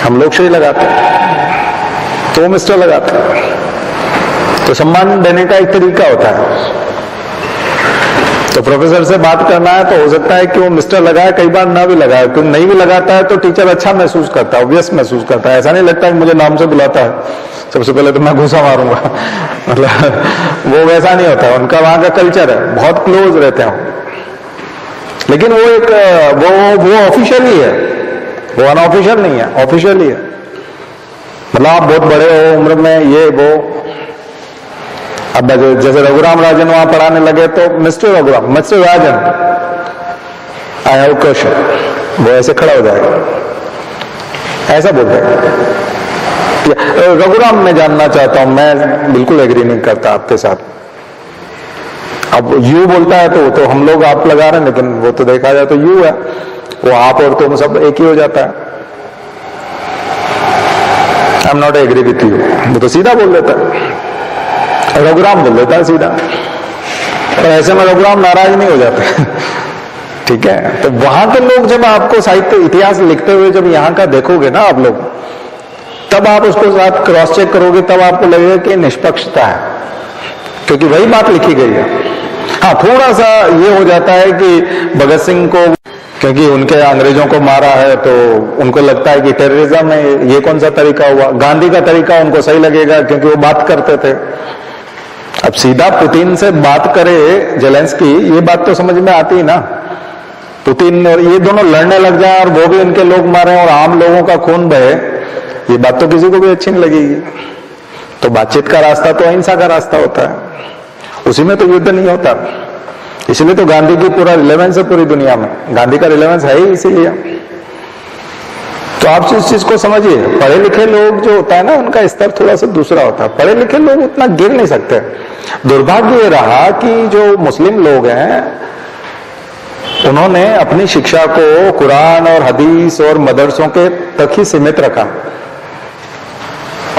हम लोग श्री लगाते हैं, तो मिस्टर लगाते हैं। तो सम्मान देने का एक तरीका होता है। तो प्रोफेसर से बात करना है तो हो सकता है कि वो मिस्टर लगाए, कई बार ना भी लगाए। तो नहीं भी लगाता है तो टीचर अच्छा महसूस करता है, ऑब्वियस महसूस करता है। ऐसा नहीं लगता कि मुझे नाम से बुलाता है, सबसे पहले तो मैं घुसा मारूंगा। मतलब वो वैसा नहीं होता। उनका वहां का कल्चर है, बहुत क्लोज रहते हैं। लेकिन वो एक वो ऑफिशियल ही है, वो अनऑफिशियल नहीं है, ऑफिशियल ही है। मतलब आप बहुत बड़े हो उम्र में, ये वो। अब जैसे रघुराम राजन वहां पढ़ाने लगे तो mister Raghuram, mister Rajan, I have question, वो ऐसे खड़ा हो जाएगा, ऐसा बोल देगा। रघुराम मैं जानना चाहता हूं, मैं बिल्कुल एग्री नहीं करता आपके साथ। अब यू बोलता है तो हम लोग आप लगा रहे हैं, लेकिन वो तो देखा जाए तो यू है, वो आप और तुम सब एक ही हो जाता है। I am not agree with you, वो तो सीधा बोल देता है। रघुराम बोल देता है सीधा, और ऐसे में रघुराम नाराज नहीं हो जाते। ठीक है, तो वहां के लोग जब आपको साहित्य इतिहास लिखते हुए जब यहाँ का देखोगे ना आप लोग, तब आप उसको साथ क्रॉस चेक करोगे, तब आपको लगेगा कि निष्पक्षता है, क्योंकि वही बात लिखी गई है। हाँ, थोड़ा सा ये हो जाता है कि भगत सिंह को क्योंकि उनके अंग्रेजों को मारा है तो उनको लगता है कि टेररिज्म है, ये कौन सा तरीका हुआ। गांधी का तरीका उनको सही लगेगा क्योंकि वो बात करते थे। अब सीधा पुतिन से बात करे जेलेंस्की, ये बात तो समझ में आती है ना। पुतिन और ये दोनों लड़ने लग जाए और वो भी उनके लोग मारे और आम लोगों का खून बहे, ये बात तो किसी को भी अच्छी नहीं लगेगी। तो बातचीत का रास्ता तो अहिंसा का रास्ता होता है, उसी में तो युद्ध नहीं होता। इसलिए तो गांधी की पूरा रिलेवेंस है पूरी दुनिया में, गांधी का रिलेवेंस है ही इसीलिए। तो आप इस चीज को समझिए, पढ़े लिखे लोग जो होता है ना, उनका स्तर थोड़ा सा दूसरा होता है। पढ़े लिखे लोग उतना गिर नहीं सकते। दुर्भाग्य ये रहा कि जो मुस्लिम लोग हैं उन्होंने अपनी शिक्षा को कुरान और हदीस और मदरसों के तक ही सीमित रखा,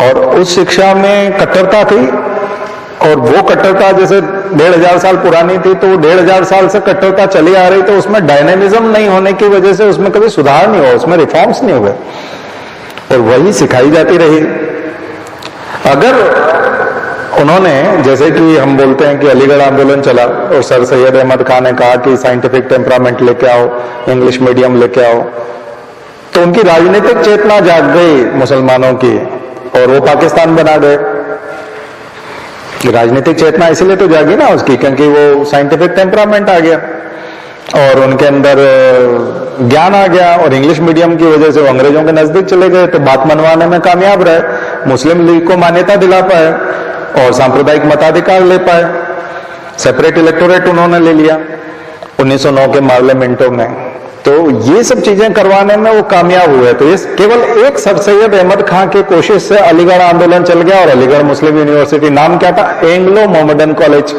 और उस शिक्षा में कट्टरता थी, और वो कट्टरता जैसे 1500 साल पुरानी थी, तो 1500 साल से कट्टरता चली आ रही, तो उसमें डायनेमिज्म नहीं होने की वजह से उसमें कभी सुधार नहीं हुआ, उसमें रिफॉर्म्स नहीं हुए, और वही सिखाई जाती रही। अगर उन्होंने, जैसे कि हम बोलते हैं कि अलीगढ़ आंदोलन चला और सर सैयद अहमद खान ने कहा कि साइंटिफिक टेम्परामेंट लेके आओ, इंग्लिश मीडियम लेके आओ, तो उनकी राजनीतिक चेतना जाग गई मुसलमानों की, और वो पाकिस्तान बना गए। राजनीतिक चेतना इसलिए तो जागी ना उसकी, क्योंकि वो साइंटिफिक टेम्परामेंट आ गया और उनके अंदर ज्ञान आ गया, और इंग्लिश मीडियम की वजह से वो अंग्रेजों के नजदीक चले गए, तो बात मनवाने में कामयाब रहे, मुस्लिम लीग को मान्यता दिला पाए और सांप्रदायिक मताधिकार ले पाए, सेपरेट इलेक्टोरेट उन्होंने ले लिया 1909 के पार्लियामेंटों में। तो ये सब चीजें करवाने में वो कामयाब हुए। तो ये केवल एक सर सैयद अहमद खां की कोशिश से अलीगढ़ आंदोलन चल गया, और अलीगढ़ मुस्लिम यूनिवर्सिटी, नाम क्या था, एंग्लो मोहम्मदन कॉलेज,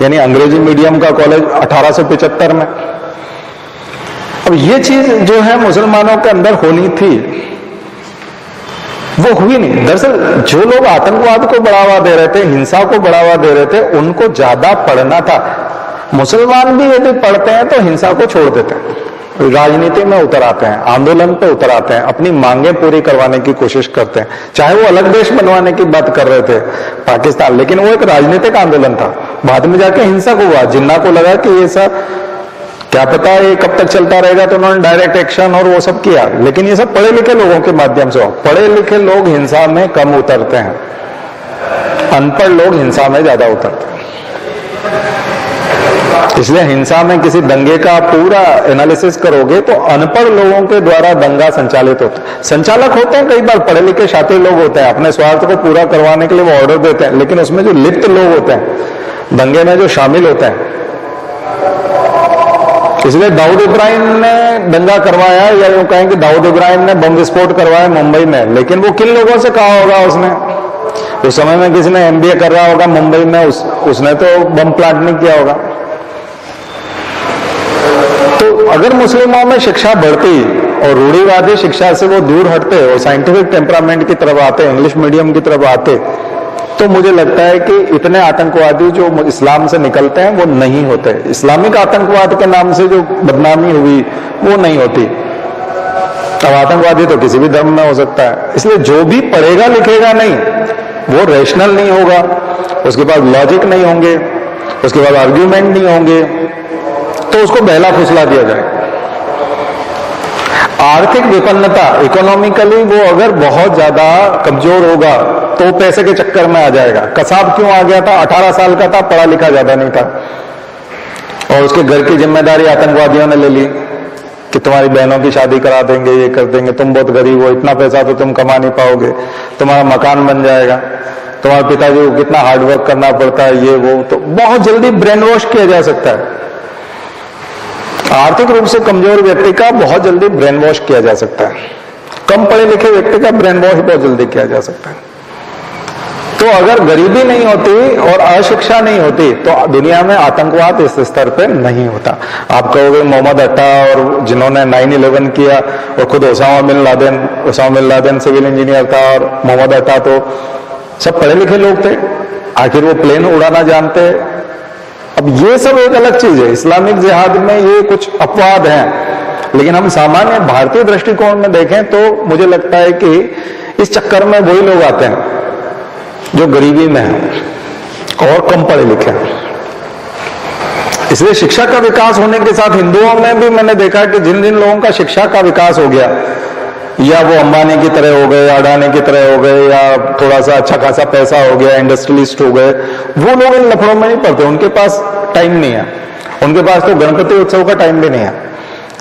यानी अंग्रेजी मीडियम का कॉलेज 1875 में। अब ये चीज जो है मुसलमानों के अंदर होनी थी, वो हुई नहीं। दरअसल जो लोग आतंकवाद को बढ़ावा दे रहे थे, हिंसा को बढ़ावा दे रहे थे, उनको ज्यादा पढ़ना था। मुसलमान भी यदि पढ़ते हैं तो हिंसा को छोड़ देते हैं, राजनीति में उतर आते हैं, आंदोलन पे उतर आते हैं, अपनी मांगे पूरी करवाने की कोशिश करते हैं। चाहे वो अलग देश बनवाने की बात कर रहे थे पाकिस्तान, लेकिन वो एक राजनीतिक आंदोलन था। बाद में जाके हिंसक हुआ, जिन्ना को लगा कि ये सब क्या पता ये कब तक चलता रहेगा, तो उन्होंने डायरेक्ट एक्शन और वो सब किया। लेकिन ये सब पढ़े लिखे लोगों के माध्यम से हो। पढ़े लिखे लोग हिंसा में कम उतरते हैं, अनपढ़ लोग हिंसा में ज्यादा उतरते हैं। इसलिए हिंसा में किसी दंगे का पूरा एनालिसिस करोगे तो अनपढ़ लोगों के द्वारा दंगा संचालित होता है। संचालक होते हैं कई बार पढ़े लिखे शातिर लोग होते हैं, अपने स्वार्थ को पूरा करवाने के लिए वो ऑर्डर देते हैं, लेकिन उसमें जो लिप्त लोग होते हैं दंगे में, जो शामिल होते हैं। इसलिए दाऊद इब्राहिम ने दंगा करवाया, या यूं कहें कि दाऊद इब्राहिम ने बम विस्फोट करवाया मुंबई में, लेकिन वो किन लोगों से कहा होगा उसने? उस समय में किसी ने MBA कर रहा होगा मुंबई में, उसने तो बम प्लांट नहीं किया होगा। तो अगर मुस्लिमों में शिक्षा बढ़ती और रूढ़िवादी शिक्षा से वो दूर हटते और साइंटिफिक टेम्परामेंट की तरफ आते, इंग्लिश मीडियम की तरफ आते, तो मुझे लगता है कि इतने आतंकवादी जो इस्लाम से निकलते हैं वो नहीं होते। इस्लामिक आतंकवाद के नाम से जो बदनामी हुई वो नहीं होती। अब आतंकवादी तो किसी भी धर्म में हो सकता है। इसलिए जो भी पढ़ेगा लिखेगा नहीं, वो रैशनल नहीं होगा, उसके पास लॉजिक नहीं होंगे, उसके पास आर्ग्यूमेंट नहीं होंगे, तो उसको बहला फुसला दिया जाएगा। आर्थिक विपन्नता, इकोनॉमिकली वो अगर बहुत ज्यादा कमजोर होगा तो पैसे के चक्कर में आ जाएगा। कसाब क्यों आ गया था? 18 साल का था, पढ़ा लिखा ज्यादा नहीं था, और उसके घर की जिम्मेदारी आतंकवादियों ने ले ली कि तुम्हारी बहनों की शादी करा देंगे, ये कर देंगे, तुम बहुत गरीब हो, इतना पैसा तो तुम कमा नहीं पाओगे, तुम्हारा मकान बन जाएगा, तुम्हारे पिताजी को कितना हार्डवर्क करना पड़ता है, ये वो। तो बहुत जल्दी ब्रेन वॉश किया जा सकता है। आर्थिक रूप से कमजोर व्यक्ति का बहुत जल्दी ब्रेन वॉश किया जा सकता है, कम पढ़े लिखे व्यक्ति का ब्रेन वॉश बहुत जल्दी किया जा सकता है। तो अगर गरीबी नहीं होती और अशिक्षा नहीं होती तो दुनिया में आतंकवाद इस स्तर पे नहीं होता। आप कहोगे मोहम्मद अट्टा और जिन्होंने 9/11 किया, और खुद Osama bin Laden civil engineer था, और मोहम्मद अट्टा तो सब पढ़े लिखे लोग थे। आखिर वो प्लेन उड़ाना जानते? अब ये सब एक अलग चीज है। इस्लामिक जिहाद में ये कुछ अपवाद हैं, लेकिन हम सामान्य भारतीय दृष्टिकोण में देखें तो मुझे लगता है कि इस चक्कर में वही लोग आते हैं जो गरीबी में हैं और कम पढ़े लिखे हैं। इसलिए शिक्षा का विकास होने के साथ हिंदुओं में भी मैंने देखा कि जिन जिन लोगों का शिक्षा का विकास हो गया, या वो अंबानी की तरह हो गए, अडानी की तरह हो गए, या थोड़ा सा अच्छा खासा पैसा हो गया, इंडस्ट्रियलिस्ट हो गए, वो लोग इन लफड़ों में नहीं पड़ते। उनके पास टाइम नहीं है। उनके पास तो गणपति उत्सव का टाइम भी नहीं है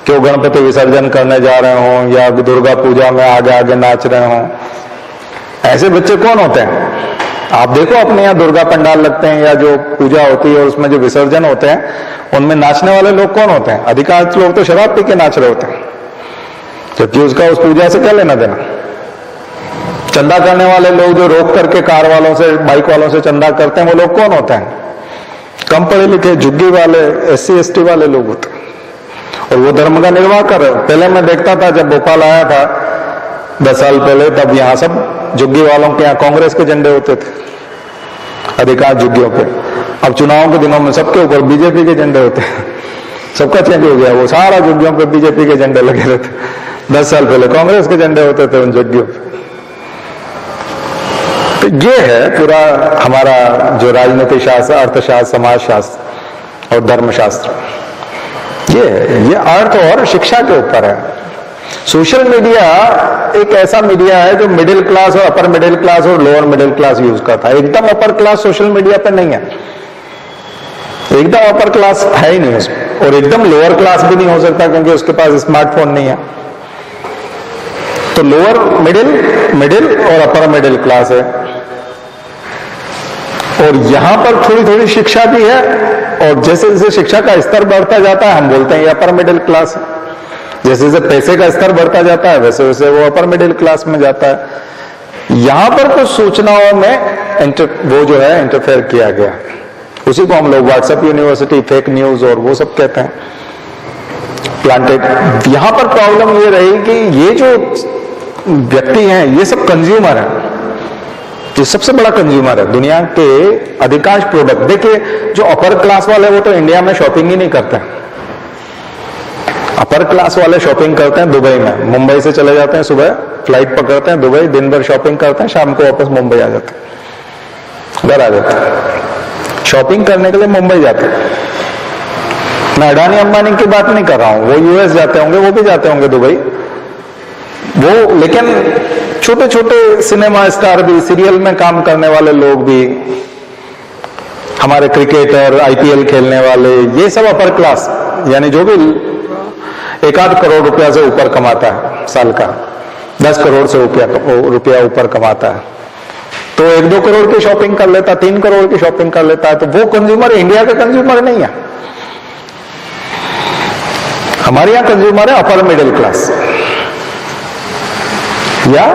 कि वो गणपति विसर्जन करने जा रहे हों या दुर्गा पूजा में आगे आगे नाच रहे हों। ऐसे बच्चे कौन होते हैं? आप देखो अपने यहाँ दुर्गा पंडाल लगते हैं या जो पूजा होती है और उसमें जो विसर्जन होते हैं, उनमें नाचने वाले लोग कौन होते हैं? अधिकांश लोग तो शराब पी के नाच रहे होते हैं, जबकि उसका उस पूजा से क्या लेना देना। चंदा करने वाले लोग जो रोक करके कार वालों से, बाइक वालों से चंदा करते हैं, वो लोग कौन होते हैं? कम पढ़े लिखे, झुग्गी वाले, SC ST वाले लोग होते हैं, और वो धर्म का निर्वाह कर रहे हैं। पहले मैं देखता था, जब भोपाल आया था 10 साल पहले, तब यहाँ सब झुग्गी वालों के यहाँ कांग्रेस के झंडे होते थे, अधिकांश झुग्गियों पे। अब चुनाव के दिनों में सबके ऊपर बीजेपी के झंडे होते हैं। सबका चेंज हो गया, वो सारा झुग्गियों पे बीजेपी के झंडे लगे रहते। 10 साल पहले कांग्रेस के झंडे होते थे उन झुग्गियों पे। तो ये है पूरा हमारा जो राजनीति शास्त्र, अर्थशास्त्र, समाजशास्त्र और धर्मशास्त्र, ये अर्थ और शिक्षा के ऊपर है। सोशल मीडिया एक ऐसा मीडिया है जो मिडिल क्लास और अपर मिडिल क्लास और लोअर मिडिल क्लास यूज करता है। एकदम अपर क्लास सोशल मीडिया पे नहीं है, एकदम अपर क्लास है ही नहीं उसमें, और एकदम लोअर क्लास भी नहीं हो सकता क्योंकि उसके पास स्मार्टफोन नहीं है। तो लोअर मिडिल और अपर मिडिल क्लास है, और यहां पर थोड़ी थोड़ी शिक्षा भी है, और जैसे जैसे शिक्षा का स्तर बढ़ता जाता है हम बोलते हैं ये अपर मिडिल क्लास है। जैसे जैसे पैसे का स्तर बढ़ता जाता है वैसे वैसे वो अपर मिडिल क्लास में जाता है। यहां पर कुछ सूचनाओं में वो जो है इंटरफेयर किया गया, उसी को हम लोग व्हाट्सएप यूनिवर्सिटी, फेक न्यूज और वो सब कहते हैं, प्लांटेड। यहां पर प्रॉब्लम ये रही कि ये जो व्यक्ति हैं ये सब कंज्यूमर है, ये सबसे बड़ा कंज्यूमर है दुनिया के अधिकांश प्रोडक्ट। देखिए जो अपर क्लास वाले वो तो इंडिया में शॉपिंग ही नहीं करते हैं। अपर क्लास वाले शॉपिंग करते हैं दुबई में, मुंबई से चले जाते हैं, सुबह फ्लाइट पकड़ते हैं दुबई, दिन भर शॉपिंग करते हैं, शाम को वापस मुंबई आ जाते हैं, घर आ जाते हैं। शॉपिंग करने के लिए मुंबई जाते हैं। मैं अडानी अंबानी की बात नहीं कर रहा हूं, वो US जाते होंगे, वो भी जाते होंगे दुबई वो, लेकिन छोटे छोटे सिनेमा स्टार भी, सीरियल में काम करने वाले लोग भी, हमारे क्रिकेटर, IPL खेलने वाले, ये सब अपर क्लास, यानी जो भी 1-8 करोड़ रुपया से ऊपर कमाता है साल का, 10 करोड़ से रुपया ऊपर कमाता है, तो 1-2 करोड़ की शॉपिंग कर लेता, 3 करोड़ की शॉपिंग कर लेता है, तो वो कंज्यूमर इंडिया का कंज्यूमर नहीं है। हमारे यहां कंज्यूमर है अपर मिडिल क्लास या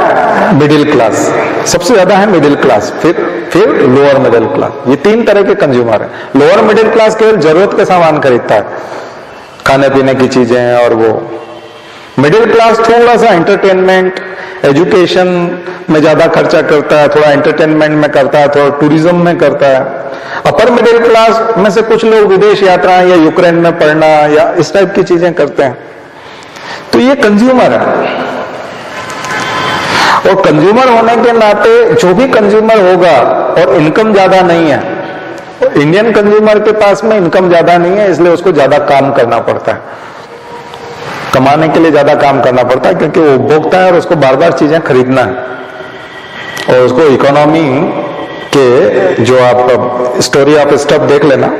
मिडिल क्लास, सबसे ज्यादा है मिडिल क्लास, फिर लोअर मिडिल क्लास। ये 3 तरह के कंज्यूमर है। लोअर मिडिल क्लास केवल जरूरत के सामान खरीदता है, खाने पीने की चीजें, और वो मिडिल क्लास थोड़ा सा एंटरटेनमेंट, एजुकेशन में ज्यादा खर्चा करता है, थोड़ा एंटरटेनमेंट में करता है, थोड़ा टूरिज्म में करता है। अपर मिडिल क्लास में से कुछ लोग विदेश यात्राएं या यूक्रेन में पढ़ना या इस टाइप की चीजें करते हैं। तो ये कंज्यूमर है, और कंज्यूमर होने के नाते जो भी कंज्यूमर होगा और इनकम ज्यादा नहीं है, इंडियन कंज्यूमर के पास में इनकम ज्यादा नहीं है, इसलिए उसको ज्यादा काम करना पड़ता है, कमाने के लिए ज्यादा काम करना पड़ता है, क्योंकि वो उपभोक्ता है और उसको बार बार चीजें खरीदना है। और उसको इकोनॉमी के जो आप स्टोरी ऑफ स्टफ देख लेना,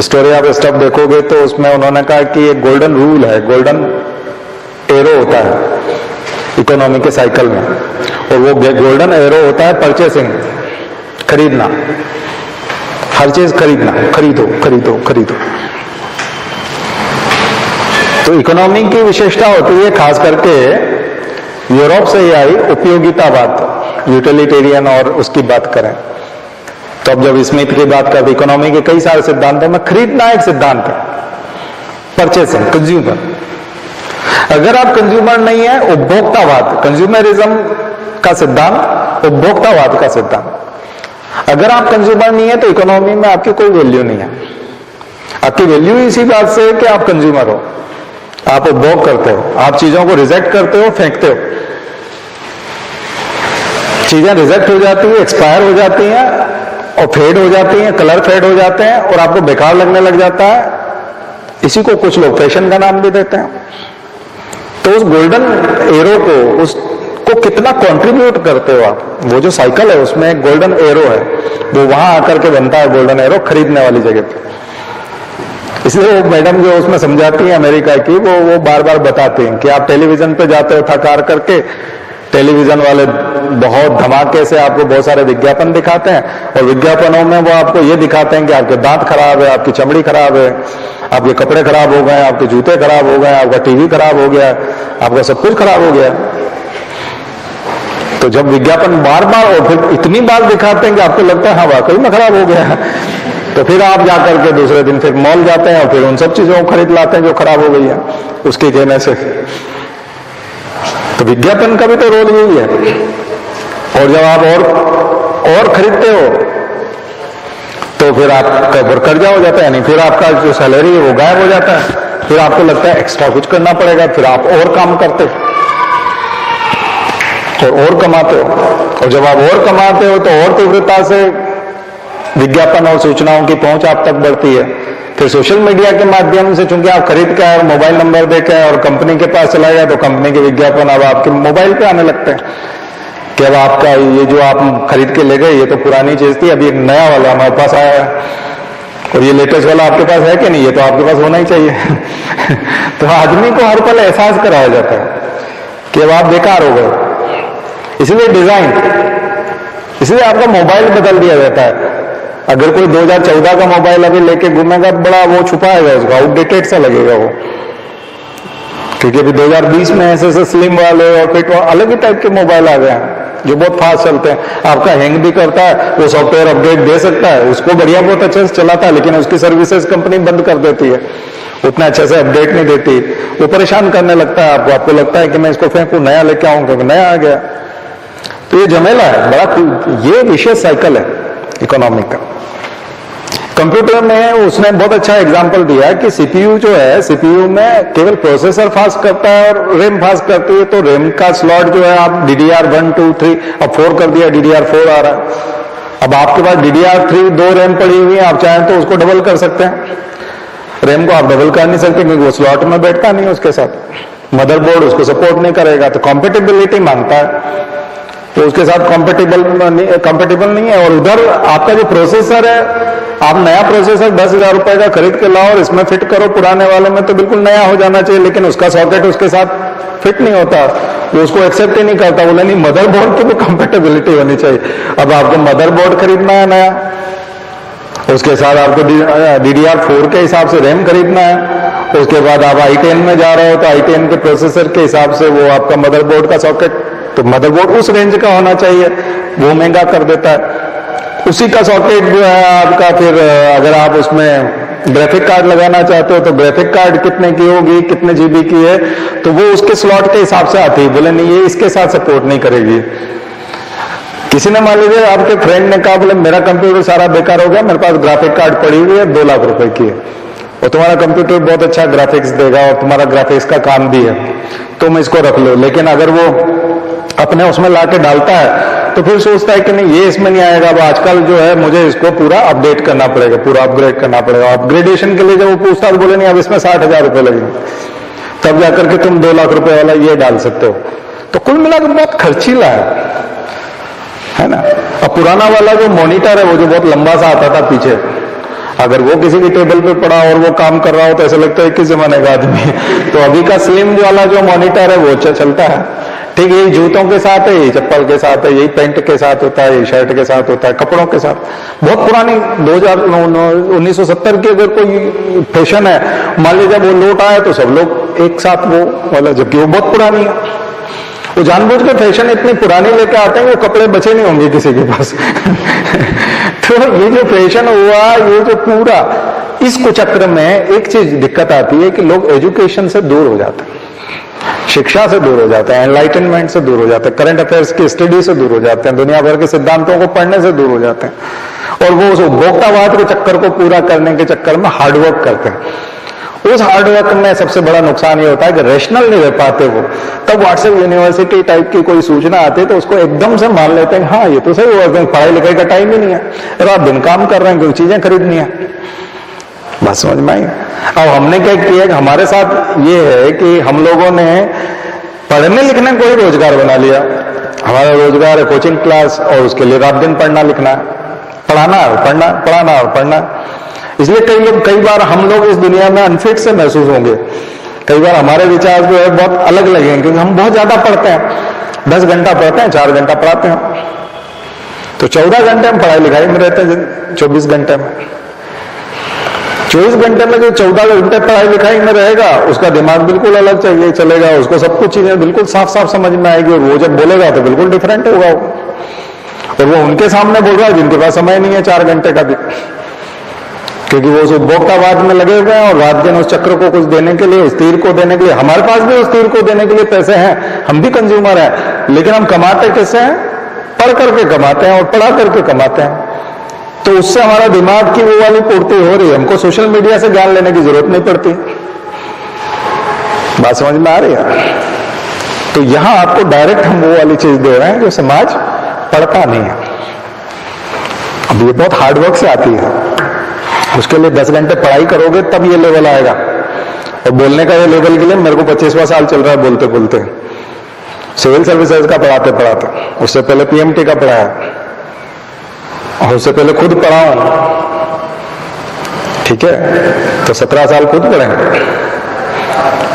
स्टोरी ऑफ स्टफ देखोगे तो उसमें उन्होंने कहा कि एक गोल्डन रूल है, गोल्डन एरो होता है इकोनॉमी के साइकिल में, और वो गोल्डन एरो होता है परचेसिंग, खरीदना, हर चीज खरीदना, खरीदो खरीदो खरीदो। तो इकोनॉमी की विशेषता होती है, खास करके यूरोप से ही आई उपयोगितावाद, यूटिलिटेरियन, और उसकी बात करें तो अब जब स्मिथ की बात करते, इकोनॉमी के कई सारे सिद्धांतों में खरीदना एक सिद्धांत है, परचेसिंग, कंज्यूमर। अगर आप कंज्यूमर नहीं है, उपभोक्तावाद, कंज्यूमरिज्म का सिद्धांत, उपभोक्तावाद का सिद्धांत, अगर आप कंज्यूमर नहीं है तो इकोनॉमी में आपकी कोई वैल्यू नहीं है। आपकी वैल्यू इसी बात से है कि आप कंज्यूमर हो, आप उपभोग करते हो, आप चीजों को रिजेक्ट करते हो, फेंकते हो। चीजें रिजेक्ट हो जाती है, एक्सपायर हो जाती हैं और फेड हो जाती हैं, कलर फेड हो जाते हैं और आपको बेकार लगने लग जाता है। इसी को कुछ लोग फैशन का नाम भी देते हैं। तो उस गोल्डन एरो को, उसको कितना कंट्रीब्यूट करते हो आप? वो जो साइकिल है उसमें एक गोल्डन एरो है, वो वहां आकर के बनता है गोल्डन एरो खरीदने वाली जगह पे। इसलिए वो मैडम जो उसमें समझाती है अमेरिका की, वो बार बार बताती हैं कि आप टेलीविजन पे जाते हो थक हार करके, टेलीविजन वाले बहुत धमाके से आपको बहुत सारे विज्ञापन दिखाते हैं और विज्ञापनों में वो आपको ये दिखाते हैं कि आपके दांत खराब है, आपकी चमड़ी खराब है, आपके कपड़े खराब हो गए, आपके जूते खराब हो गए, आपका टीवी खराब हो गया, आपका सब कुछ खराब हो गया। तो जब विज्ञापन बार बार और फिर इतनी बार दिखाते हैं कि आपको लगता है हाँ वाकई में खराब हो गया, तो फिर आप जाकर के दूसरे दिन फिर मॉल जाते हैं और फिर उन सब चीजों को खरीद लाते हैं जो खराब हो गई है उसके कहने से। तो विज्ञापन का भी तो रोल यही है। और जब आप और खरीदते हो तो फिर आपका कर्जा हो जाता है, यानी फिर आपका जो सैलरी है वो गायब हो जाता है, फिर आपको लगता है एक्स्ट्रा कुछ करना पड़ेगा, फिर आप और काम करते और कमाते हो। और जब आप और कमाते हो तो और तीव्रता से विज्ञापन और सूचनाओं की पहुंच आप तक बढ़ती है। फिर सोशल मीडिया के माध्यम से चूंकि आप खरीद के आए और मोबाइल नंबर देके और कंपनी के पास चला गया तो कंपनी के विज्ञापन अब आपके मोबाइल पे आने लगते हैं कि अब आपका ये जो आप खरीद के ले गए ये तो पुरानी चीज थी, अभी एक नया वाला हमारे पास आया है और ये लेटेस्ट वाला आपके पास है कि नहीं, ये तो आपके पास होना ही चाहिए। तो आदमी को हर पल एहसास कराया जाता है कि अब आप बेकार हो गए। इसलिए डिजाइन, इसलिए आपका मोबाइल बदल दिया जाता है। अगर कोई 2014 का मोबाइल अभी लेके घूमेगा तो बड़ा वो छुपाएगा, उसका आउटडेटेड सा लगेगा वो, क्योंकि अभी 2020 में ऐसे स्लिम वाले और फिट अलग ही टाइप के मोबाइल आ गए हैं जो बहुत फास्ट चलते हैं। आपका हैंग भी करता है, वो सॉफ्टवेयर अपडेट दे सकता है, उसको बढ़िया बहुत अच्छे से चलाता है, लेकिन उसकी सर्विसेज कंपनी बंद कर देती है, उतना अच्छे से अपडेट नहीं देती, वो परेशान करने लगता है आपको। आपको लगता है कि मैं इसको फेंकूं, नया लेके आऊं क्योंकि नया आ गया। तो ये झमेला है बड़ा, ये विशेष साइकिल है इकोनॉमिक का। कंप्यूटर में उसने बहुत अच्छा एग्जांपल दिया कि सीपीयू जो है, सीपीयू में केवल प्रोसेसर फास्ट करता है और रैम फास्ट करती है, तो रैम का स्लॉट जो है आप DDR1, 2, 3 अब 4 कर दिया, DDR4 आ रहा है। अब आपके पास DDR3 2 रैम पड़ी हुई है, आप चाहें तो उसको डबल कर सकते हैं। रैम को आप डबल कर नहीं सकते क्योंकि वो स्लॉट में बैठता नहीं उसके साथ, मदरबोर्ड उसको सपोर्ट नहीं करेगा, तो कॉम्पेटिबिलिटी मांगता है, तो उसके साथ कंपेटेबल नहीं है। और उधर आपका जो प्रोसेसर है, आप नया प्रोसेसर 10,000 रुपए का खरीद के लाओ और इसमें फिट करो, पुराने वाले में तो बिल्कुल नया हो जाना चाहिए, लेकिन उसका सॉकेट उसके साथ फिट नहीं होता, वो उसको एक्सेप्ट ही नहीं करता। बोले नहीं, मदरबोर्ड की भी कंपेटेबिलिटी होनी चाहिए। अब आपको मदरबोर्ड खरीदना है नया, उसके साथ आपको DDR4 के हिसाब से रैम खरीदना है, उसके बाद आप i10 में जा रहे हो तो i10 के प्रोसेसर के हिसाब से वो आपका मदरबोर्ड का सॉकेट, तो मदरबोर्ड उस रेंज का होना चाहिए, वो महंगा कर देता है। उसी का सॉकेट जो है आपका, फिर अगर आप उसमें ग्राफिक कार्ड लगाना चाहते हो तो ग्राफिक कार्ड कितने की होगी, कितने GB की है, तो वो उसके स्लॉट के हिसाब से आती है। बोले नहीं, ये इसके साथ सपोर्ट नहीं करेगी। किसी ने मान लीजिए आपके फ्रेंड ने कहा बोले मेरा कंप्यूटर सारा बेकार हो गया, मेरे पास ग्राफिक कार्ड पड़ी हुई है 2 लाख रुपए की है और तुम्हारा कंप्यूटर बहुत अच्छा ग्राफिक्स देगा और तुम्हारा ग्राफिक्स का काम भी है, तुम इसको रख लो। लेकिन अगर वो अपने उसमें लाके डालता है तो फिर सोचता है कि नहीं, ये इसमें नहीं आएगा, अब आजकल जो है मुझे इसको पूरा अपडेट करना पड़ेगा, पूरा अपग्रेड करना पड़ेगा। अपग्रेडेशन के लिए जब वो पूछता है बोले नहीं, अब इसमें 60,000 रुपए लगेंगे, तब जाकर के तुम 2 लाख रुपए वाला ये डाल सकते हो। तो कुल मिलाकर बहुत खर्चीला है ना। अब पुराना वाला जो मॉनिटर है, वो जो बहुत लंबा सा आता था पीछे, अगर वो किसी की टेबल पे पड़ा और वो काम कर रहा हो तो ऐसा लगता है किस जमाने का आदमी है। तो अभी का स्लिम वाला जो मॉनिटर है वो अच्छा चलता है। ठीक है, यही जूतों के साथ है, यही चप्पल के साथ है, यही पैंट के साथ होता है, यही शर्ट के साथ होता है, कपड़ों के साथ। बहुत पुरानी 1970 की अगर कोई फैशन है, मान लीजिए वो लौट आया तो सब लोग एक साथ वो वाला, जबकि वो बहुत पुरानी है। वो जानबूझ के फैशन इतनी पुरानी लेके आते हैं, वो कपड़े बचे नहीं होंगे किसी के पास। तो ये जो फैशन हुआ, ये जो पूरा, इसको चक्र में एक चीज दिक्कत आती है कि लोग एजुकेशन से दूर हो जाते हैं। शिक्षा से दूर हो जाते हैं, एनलाइटनमेंट से दूर हो जाते हैं, करंट अफेयर्स की स्टडी से दूर हो जाते हैं, दुनिया भर के सिद्धांतों को पढ़ने से दूर हो जाते हैं, और वो उस उपभोक्तावाद के चक्कर को पूरा करने के चक्कर में हार्डवर्क करते हैं। उस हार्डवर्क में सबसे बड़ा नुकसान ये होता है कि रेशनल नहीं रह पाते वो। तब व्हाट्सएप यूनिवर्सिटी टाइप की कोई सूचना आती है तो उसको एकदम से मान लेते हैं, हाँ ये तो सही हुआ, पढ़ाई लिखाई का टाइम ही नहीं है, रात दिन काम कर रहे हैं, कोई चीजें खरीदनी है। बात समझ में आई? अब हमने क्या किया कि हमारे साथ ये है कि हम लोगों ने पढ़ने लिखने को ही रोजगार बना लिया। हमारा रोजगार है कोचिंग क्लास, और उसके लिए रात दिन पढ़ना लिखना, पढ़ाना और पढ़ना, पढ़ाना और पढ़ना। इसलिए कई बार हम लोग इस दुनिया में अनफिट से महसूस होंगे। कई बार हमारे विचार जो है बहुत अलग लगेंगे, क्योंकि हम बहुत ज्यादा पढ़ते हैं। 10 घंटा पढ़ते हैं, 4 घंटा पढ़ाते हैं, तो 14 घंटे हम पढ़ाई लिखाई में रहते हैं। 24 घंटे में 24 घंटे में जो 14 घंटे पढ़ाई लिखाई में रहेगा, उसका दिमाग बिल्कुल अलग चाहिए चलेगा, उसको सब कुछ चीजें बिल्कुल साफ साफ समझ में आएगी, और वो जब बोलेगा तो बिल्कुल डिफरेंट होगा। और वो उनके सामने बोल रहा है जिनके पास समय नहीं है 4 घंटे का भी, क्योंकि वो उस उपभोक्तावाद में लगे हुए हैं, और रात दिन उस चक्र को कुछ देने के लिए, उस तीर को देने के लिए। हमारे पास भी उस तीर को देने के लिए पैसे हैं, हम भी कंज्यूमर हैं, लेकिन हम कमाते कैसे हैं? पढ़ करके कमाते हैं और पढ़ा करके कमाते हैं। तो उससे हमारा दिमाग की वो वाली पूर्ति हो रही है, हमको सोशल मीडिया से ज्ञान लेने की जरूरत नहीं पड़ती। बात समझ में आ रही है? तो यहां आपको डायरेक्ट हम वो वाली चीज दे रहे हैं जो समाज पढ़ता नहीं है। अब ये बहुत हार्डवर्क से आती है, उसके लिए 10 घंटे पढ़ाई करोगे तब ये लेवल आएगा। और बोलने का ये लेवल के लिए मेरे को 25वां साल चल रहा है बोलते बोलते, सिविल सर्विसेज का पढ़ाते पढ़ाते, उससे पहले पीएमटी का पढ़ाया, और उससे पहले खुद पढ़ा हूं, ठीक है, तो 17 साल खुद पढ़े,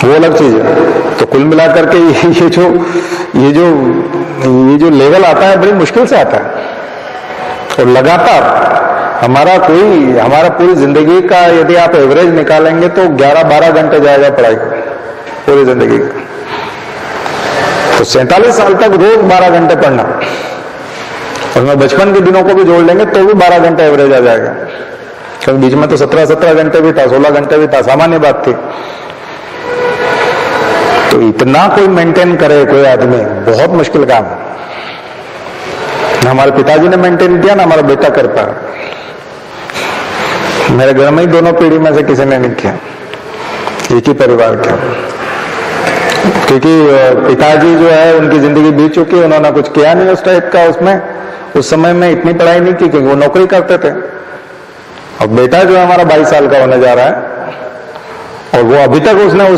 वो अलग चीज है। तो कुल मिलाकर के ये जो लेवल आता है बड़ी मुश्किल से आता है, और लगातार हमारा पूरी जिंदगी का यदि आप एवरेज निकालेंगे तो 11-12 घंटे जाएगा पढ़ाई पूरी जिंदगी का। तो 47 साल तक रोज 12 घंटे पढ़ना, और मैं बचपन के दिनों को भी जोड़ लेंगे तो भी 12 घंटे एवरेज आ जाएगा, क्योंकि बीच में तो 17 घंटे भी था, 16 घंटे भी था, सामान्य बात थी। तो इतना कोई मेंटेन करे कोई आदमी, बहुत मुश्किल काम है। ना हमारे पिताजी ने मेंटेन किया, ना हमारा बेटा कर पाया। मेरे घर में ही दोनों पीढ़ी में से किसी ने नहीं किया, एक ही परिवार के, क्योंकि पिताजी जो है उनकी जिंदगी बीत चुकी है, उन्होंने कुछ किया नहीं उस टाइप का। उसमें उस समय में इतनी पढ़ाई नहीं की, क्योंकि वो नौकरी करते थे। और बेटा जो है हमारा 22 साल का होने जा रहा है, और वो अभी तक उसने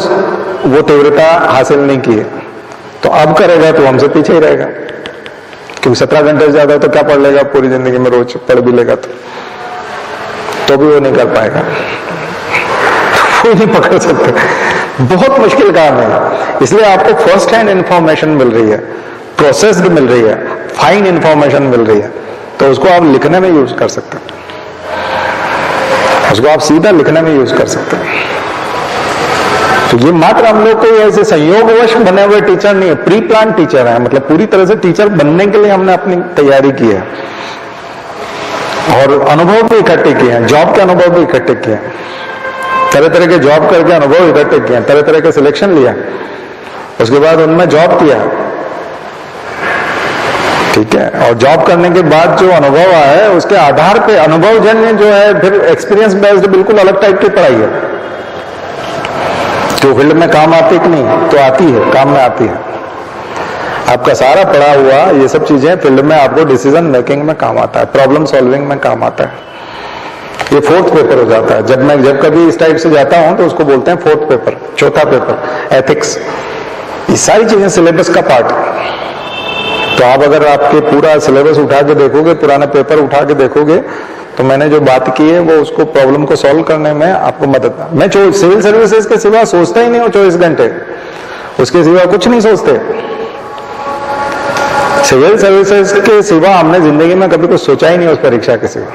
वो तीव्रता हासिल नहीं की है। तो अब करेगा तो हमसे पीछे ही रहेगा, क्योंकि 17 घंटे से ज्यादा तो क्या पढ़ लेगा पूरी जिंदगी में, रोज पढ़ भी लेगा तो भी वो नहीं कर पाएगा, कोई नहीं पकड़ सकते। बहुत मुश्किल काम है। इसलिए आपको फर्स्ट हैंड इंफॉर्मेशन मिल रही है, प्रोसेस्ड मिल रही है, फाइन इंफॉर्मेशन मिल रही है, तो उसको आप लिखने में यूज कर सकते हैं, उसको आप सीधा लिखने में यूज कर सकते हैं। तो ये मात्र हम लोग कोई ऐसे संयोगवश बने हुए टीचर नहीं है, प्री प्लान टीचर है, मतलब पूरी तरह से टीचर बनने के लिए हमने अपनी तैयारी की है, और अनुभव भी इकट्ठे किए हैं, जॉब के अनुभव भी इकट्ठे किए हैं, तरह तरह के जॉब करके अनुभव इकट्ठे किए हैं, तरह तरह के सिलेक्शन लिया, उसके बाद उनमें जॉब किया, ठीक है। और जॉब करने के बाद जो अनुभव आया है उसके आधार पे अनुभवजन्य जो है फिर एक्सपीरियंस बेस्ड बिल्कुल अलग टाइप की पढ़ाई है। तो फील्ड में काम आती कि नहीं? तो आती है, काम में आती है। आपका सारा पढ़ा हुआ ये सब चीजें फील्ड में आपको डिसीजन मेकिंग में काम आता है, प्रॉब्लम सॉल्विंग में काम आता है। ये 4th पेपर हो जाता है। जब कभी इस टाइप से जाता हूं तो उसको बोलते हैं 4th पेपर, चौथा पेपर, एथिक्स। ये सारी चीजें सिलेबस का पार्ट है। तो आप अगर आपके पूरा सिलेबस उठा के देखोगे, पुराने पेपर उठा के देखोगे, तो मैंने जो बात की है वो उसको प्रॉब्लम को सॉल्व करने में आपको मदद। मैं सिविल सर्विसेज के सिवा सोचता ही नहीं हूं 24 घंटे, उसके सिवा कुछ नहीं सोचते। सिविल सर्विसेज के सिवा हमने जिंदगी में कभी कुछ सोचा ही नहीं उस परीक्षा के सिवा।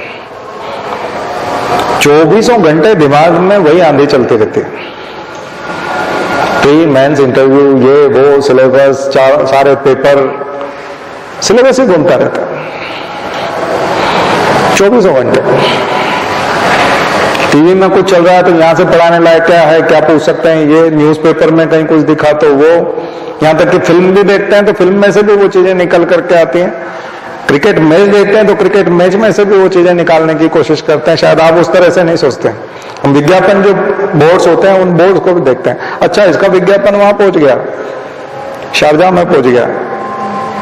24 घंटे दिमाग में वही आंधी चलती रहती है, प्री मेंस इंटरव्यू, ये वो सिलेबस, सारे पेपर, सिलेबस ही घूमता रहता है 24 घंटे। टीवी में कुछ चल रहा है तो यहाँ से पढ़ाने लायक क्या है, क्या पूछ सकते हैं, ये न्यूज़पेपर में कहीं कुछ दिखा तो वो, यहाँ तक कि फिल्म भी देखते हैं तो फिल्म में से भी वो चीजें निकल करके आती हैं। क्रिकेट मैच देखते हैं तो क्रिकेट मैच में से भी वो चीजें निकालने की कोशिश करते हैं। शायद आप उस तरह से नहीं सोचते। हम विज्ञापन जो बोर्ड्स होते हैं उन बोर्ड्स को भी देखते हैं। अच्छा, इसका विज्ञापन वहां पहुंच गया, शारजाह में पहुंच गया,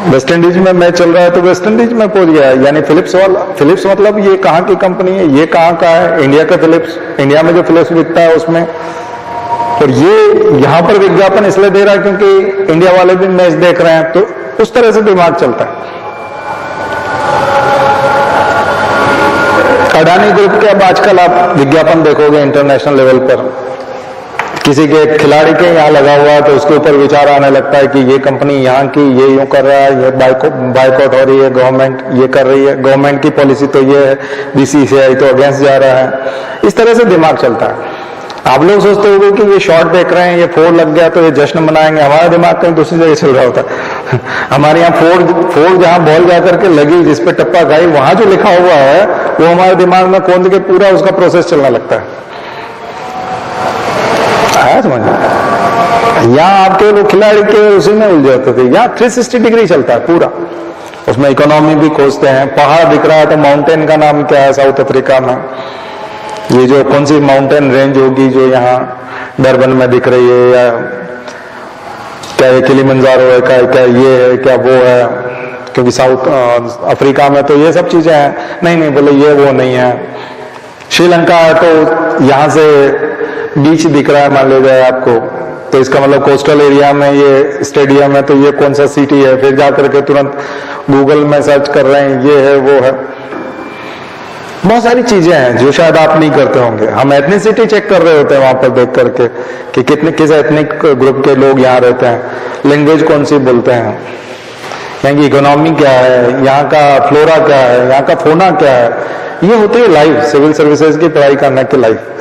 वेस्ट इंडीज में मैच चल रहा है तो वेस्ट इंडीज में पहुंच गया। यानी फिलिप्स वाला, फिलिप्स मतलब ये कहाँ की कंपनी है, ये कहाँ का है, इंडिया का फिलिप्स, इंडिया में जो फिलिप्स बिकता है उसमें। और ये यहां पर विज्ञापन इसलिए दे रहा है क्योंकि इंडिया वाले भी मैच देख रहे हैं, तो उस तरह से दिमाग चलता है। अडानी ग्रुप के अब आजकल आप विज्ञापन देखोगे इंटरनेशनल लेवल पर, किसी के खिलाड़ी के यहाँ लगा हुआ है तो उसके ऊपर विचार आने लगता है कि ये कंपनी यहाँ की ये यूं कर रहा है, ये बाइकआउट हो रही है, गवर्नमेंट ये कर रही है, गवर्नमेंट की पॉलिसी तो ये है, बीसीसीआई तो अगेंस्ट जा रहा है। इस तरह से दिमाग चलता है। आप लोग सोचते होंगे कि ये शॉट देख रहे हैं, ये फोड़ लग गया तो ये जश्न मनाएंगे, हमारा दिमाग कहीं दूसरी जगह चल रहा होता है। हमारे यहाँ फोड़ जहां बॉल जाकर के लगी, जिसपे टप्पा खाई, वहां जो लिखा हुआ है वो हमारे दिमाग में कौंध के पूरा उसका प्रोसेस चलने लगता है। आया समझ? यहाँ आपके लोग खिलाड़ी के उसी में उलझे होते थे। यहाँ 360 डिग्री चलता है पूरा, उसमें इकोनॉमी भी खोजते हैं। पहाड़ दिख रहा है तो माउंटेन का नाम क्या है साउथ अफ्रीका में, ये जो कौन सी माउंटेन रेंज होगी जो यहाँ डरबन में दिख रही है, या क्या ये किलिमंजारो है, क्या ये है, क्या वो है, क्योंकि साउथ अफ्रीका में तो ये सब चीजें हैं। नहीं बोले ये वो नहीं है। श्रीलंका है तो यहाँ से बीच दिख रहा है मान लीजिए आपको, तो इसका मतलब कोस्टल एरिया में ये स्टेडियम है, तो ये कौन सा सिटी है, फिर जाकर के तुरंत गूगल में सर्च कर रहे हैं ये है वो है। बहुत सारी चीजें हैं जो शायद आप नहीं करते होंगे। हम एथनिसिटी चेक कर रहे होते हैं वहां पर देख करके कि कितने किस एथनिक ग्रुप के लोग यहाँ रहते हैं, लैंग्वेज कौन सी बोलते हैं, यहाँ की इकोनॉमी क्या है, यहाँ का फ्लोरा क्या है, यहाँ का फोना क्या है। ये होती है लाइफ, सिविल सर्विसेज की पढ़ाई करने की लाइफ।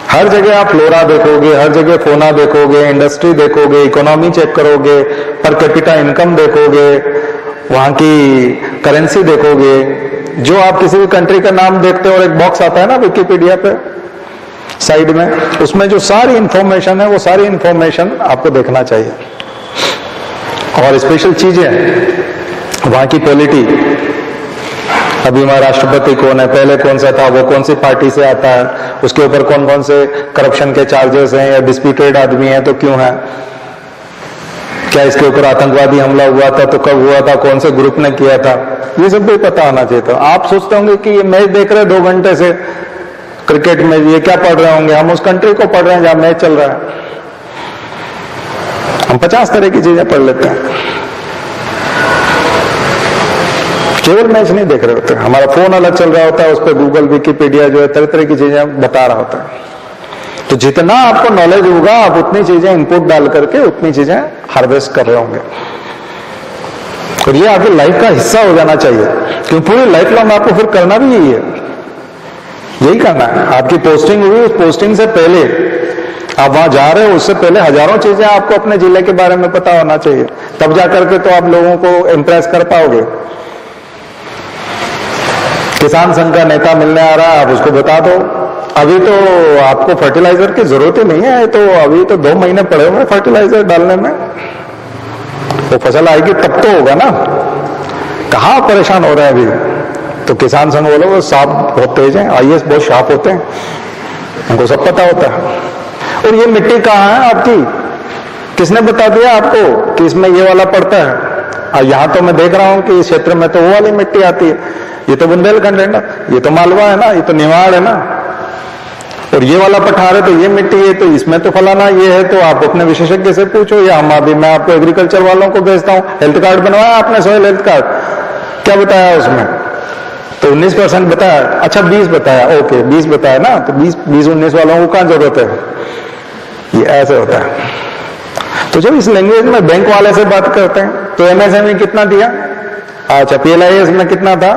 हर जगह आप फ्लोरा देखोगे, हर जगह फोना देखोगे, इंडस्ट्री देखोगे, इकोनॉमी चेक करोगे, पर कैपिटा इनकम देखोगे, वहां की करेंसी देखोगे। जो आप किसी भी कंट्री का नाम देखते हो और एक बॉक्स आता है ना विकिपीडिया पे साइड में, उसमें जो सारी इंफॉर्मेशन है वो सारी इंफॉर्मेशन आपको देखना चाहिए। और स्पेशल चीजें, वहां की पॉलिटी, अभी हमारा राष्ट्रपति कौन है, पहले कौन सा था, वो कौन सी पार्टी से आता है, उसके ऊपर कौन कौन से करप्शन के चार्जेस हैं, या डिस्प्यूटेड आदमी है तो क्यों है, क्या इसके ऊपर आतंकवादी हमला हुआ था तो कब हुआ था, कौन से ग्रुप ने किया था, ये सब भी पता होना चाहिए था। आप सोचते होंगे कि ये मैच देख रहे हैं 2 घंटे से क्रिकेट में, ये क्या पढ़ रहे होंगे, हम उस कंट्री को पढ़ रहे हैं जहां मैच चल रहा है। हम 50 तरह की चीजें पढ़ लेते हैं, केवल मैच नहीं देख रहे होते। हमारा फोन अलग चल रहा होता है, उस पर गूगल विकिपीडिया जो है तरह तरह की चीजें बता रहा होता है। तो जितना आपको नॉलेज होगा आप उतनी चीजें इनपुट डाल करके उतनी चीजें हार्वेस्ट कर रहे होंगे, और ये आपकी लाइफ का हिस्सा हो जाना चाहिए। क्योंकि पूरी लाइफ लॉन्ग आपको फिर करना भी यही है, यही करना है। आपकी पोस्टिंग हुई, उस पोस्टिंग से पहले आप वहां जा रहे हो, उससे पहले हजारों चीजें आपको अपने जिले के बारे में पता होना चाहिए, तब जाकर के तो आप लोगों को इम्प्रेस कर पाओगे। किसान संघ का नेता मिलने आ रहा है, आप उसको बता दो अभी तो आपको फर्टिलाइजर की जरूरत ही नहीं है, तो अभी तो 2 महीने पड़े हुए फर्टिलाइजर डालने में, वो फसल आएगी तब तो होगा ना, कहाँ परेशान हो रहे हैं अभी। तो किसान संघ बोलो वो साफ बहुत तेज है, आईएएस बहुत शार्प होते हैं, उनको सब पता होता है। और ये मिट्टी कहाँ है आपकी, किसने बता दिया आपको कि इसमें ये वाला पड़ता है? यहाँ तो मैं देख रहा हूं कि इस क्षेत्र में तो वो वाली मिट्टी आती है, ये तो बुंदेलखंड है ना, ये तो मालवा है ना, ये तो निवाड़ है ना, और ये वाला पठार है तो ये मिट्टी है, तो इसमें तो फलाना ये है। तो आप अपने विशेषज्ञ से पूछो, या हम अभी मैं आपको एग्रीकल्चर वालों को भेजता हूँ। हेल्थ कार्ड बनवाया आपने, सॉइल हेल्थ कार्ड, क्या बताया उसमें? तो 19% बताया, अच्छा 20 बताया, ओके 20 बताया ना, तो 20-19 वालों को कहाँ जरूरत है? ये ऐसे होता है। तो जब इस लैंग्वेज में बैंक वाले से बात करते हैं तो एमएसएमई कितना दिया, अच्छा पीएलआईएस में कितना था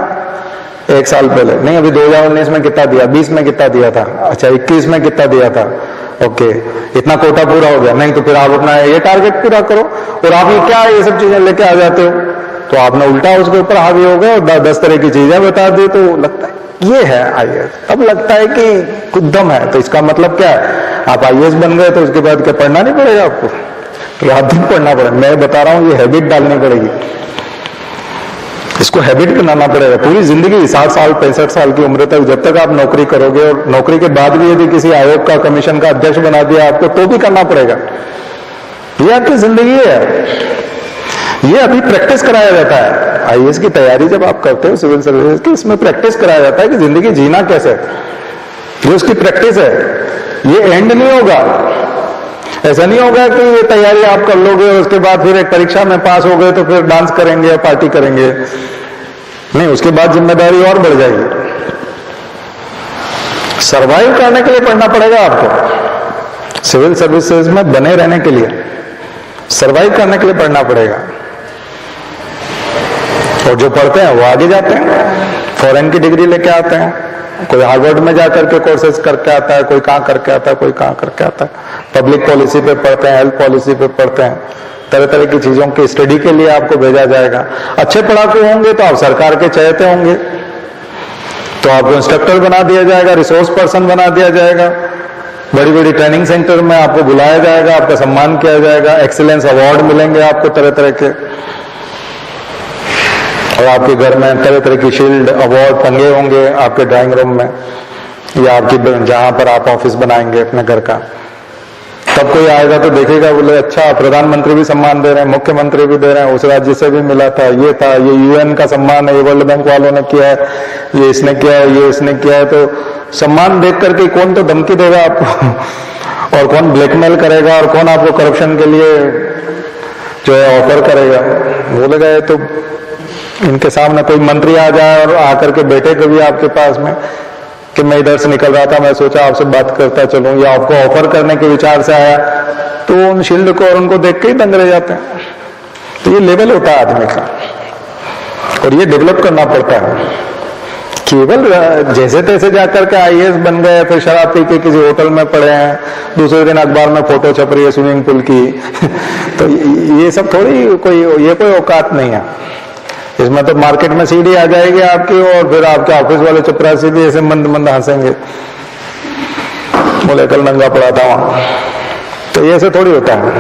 1 साल पहले, नहीं अभी 2019 में कितना दिया, 20 में कितना दिया था, अच्छा 21 में कितना दिया था, ओके इतना कोटा पूरा हो गया, नहीं तो फिर आप अपना ये टारगेट पूरा करो। और आप ये क्या ये सब चीजें लेके आ जाते हो, तो आपने उल्टा उसके ऊपर हावी हो गए और 10 तरह की चीजें बता दी, तो लगता है ये है आईएएस। अब लगता है कि कुछ दम है, तो इसका मतलब क्या है, आप आईएएस बन गए तो उसके बाद क्या पढ़ना नहीं पड़ेगा आपको? रात दिन पढ़ना पड़ेगा। मैं बता रहा हूं ये हैबिट डालनी पड़ेगी, इसको हैबिट बनाना पड़ेगा। पूरी जिंदगी 60 साल 65 साल की उम्र तक जब तक आप नौकरी करोगे, और नौकरी के बाद भी यदि किसी आयोग का कमीशन का अध्यक्ष बना दिया आपको, तो भी करना पड़ेगा। ये आपकी जिंदगी है। ये अभी प्रैक्टिस कराया जाता है। आईएएस की तैयारी जब आप करते हो सिविल सर्विसेज की, इसमें प्रैक्टिस कराया जाता है कि जिंदगी जीना कैसे, ये उसकी प्रैक्टिस है। ये एंड नहीं होगा। ऐसा नहीं होगा कि ये तैयारी आप कर लोगे और उसके बाद फिर एक परीक्षा में पास हो गए तो फिर डांस करेंगे या पार्टी करेंगे। नहीं, उसके बाद जिम्मेदारी और बढ़ जाएगी। सरवाइव करने के लिए पढ़ना पड़ेगा आपको। सिविल सर्विसेज में बने रहने के लिए, सरवाइव करने के लिए पढ़ना पड़ेगा। और जो पढ़ते हैं वो आगे जाते हैं, फॉरेन की डिग्री लेके आते हैं। कोई हार्वर्ड में जाकर के कोर्सेज करके आता है, कोई कहां करके आता है, कोई कहां करके आता है। पब्लिक पॉलिसी पे पढ़ते हैं, हेल्थ पॉलिसी पे पढ़ते हैं। तरह तरह की चीजों की स्टडी के लिए आपको भेजा जाएगा। अच्छे पढ़ाकू होंगे तो आप सरकार के चहेते होंगे, तो आपको इंस्ट्रक्टर बना दिया जाएगा, रिसोर्स पर्सन बना दिया जाएगा। बड़ी बड़ी ट्रेनिंग सेंटर में आपको बुलाया जाएगा, आपका सम्मान किया जाएगा, एक्सीलेंस अवार्ड मिलेंगे आपको तरह तरह के। और आपके घर में तरह तरह की शील्ड अवार्ड टंगे होंगे आपके ड्राइंग रूम में, या आपकी जहां पर आप ऑफिस बनाएंगे अपने घर का। तब कोई आएगा तो देखेगा, बोले अच्छा प्रधानमंत्री भी सम्मान दे रहे हैं, मुख्यमंत्री भी दे रहे हैं, उस राज्य से भी मिला था, ये था, ये यूएन का सम्मान है, ये वर्ल्ड बैंक वालों ने किया है, ये इसने किया है, ये इसने किया है। तो सम्मान देख करके कौन तो धमकी देगा आपको और कौन ब्लैकमेल करेगा, और कौन आपको करप्शन के लिए जो है ऑफर करेगा। बोलेगा ये तो इनके सामने कोई मंत्री आ जाए और आकर के बैठे कभी आपके पास में कि मैं इधर से निकल रहा था, मैं सोचा आपसे बात करता चलूं, या आपको ऑफर करने के विचार से आया, तो उन शील्ड को और उनको देख के ही दंग रह जाते हैं। तो ये लेवल होता है आदमी का, और ये डेवलप करना पड़ता है। केवल जैसे तैसे जाकर के आईएएस बन गए, फिर शराब पी के किसी होटल में पड़े हैं, दूसरे दिन अखबार में फोटो छप रही है स्विमिंग पूल की तो ये सब थोड़ी कोई औकात नहीं है। इसमें तो मार्केट में सीढ़ी आ जाएगी आपकी, और फिर आपके ऑफिस वाले चपरासी भी ऐसे मंद मंद हंसेंगे, बोले कल नंगा पड़ा था वहां। तो ये ऐसे थोड़ी होता है।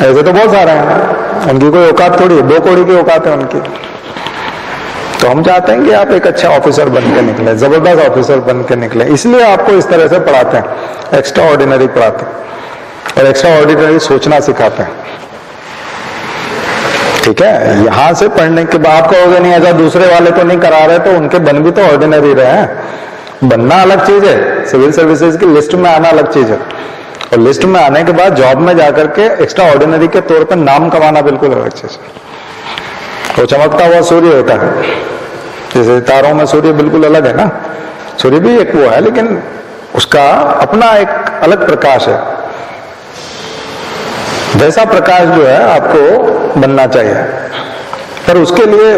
ऐसे तो बहुत सारे हैं, उनकी कोई औकात थोड़ी है, 2 कौड़ी की औकात है उनकी। तो हम चाहते हैं कि आप एक अच्छा ऑफिसर बन के निकले, जबरदस्त ऑफिसर बन के निकले। इसलिए आपको इस तरह से पढ़ाते हैं, एक्स्ट्रा ऑर्डिनरी पढ़ाते हैं और एक्स्ट्रा ऑर्डिनरी सोचना सिखाते हैं। ठीक है, यहां से पढ़ने के बाद कहोगे नहीं अगर दूसरे वाले तो नहीं करा रहे, तो उनके बन भी तो ऑर्डिनरी रहे हैं। बनना अलग चीज है, सिविल सर्विसेज की लिस्ट में आना अलग चीज है, और लिस्ट में आने के बाद जॉब में जाकर के एक्स्ट्रा ऑर्डिनरी के तौर पर नाम कमाना बिल्कुल अलग चीज है। तो चमकता हुआ सूर्य होता है, जैसे तारों में सूर्य बिल्कुल अलग है ना, सूर्य भी एक वो है, लेकिन उसका अपना एक अलग प्रकाश है। वैसा प्रकाश जो है आपको बनना चाहिए, पर उसके लिए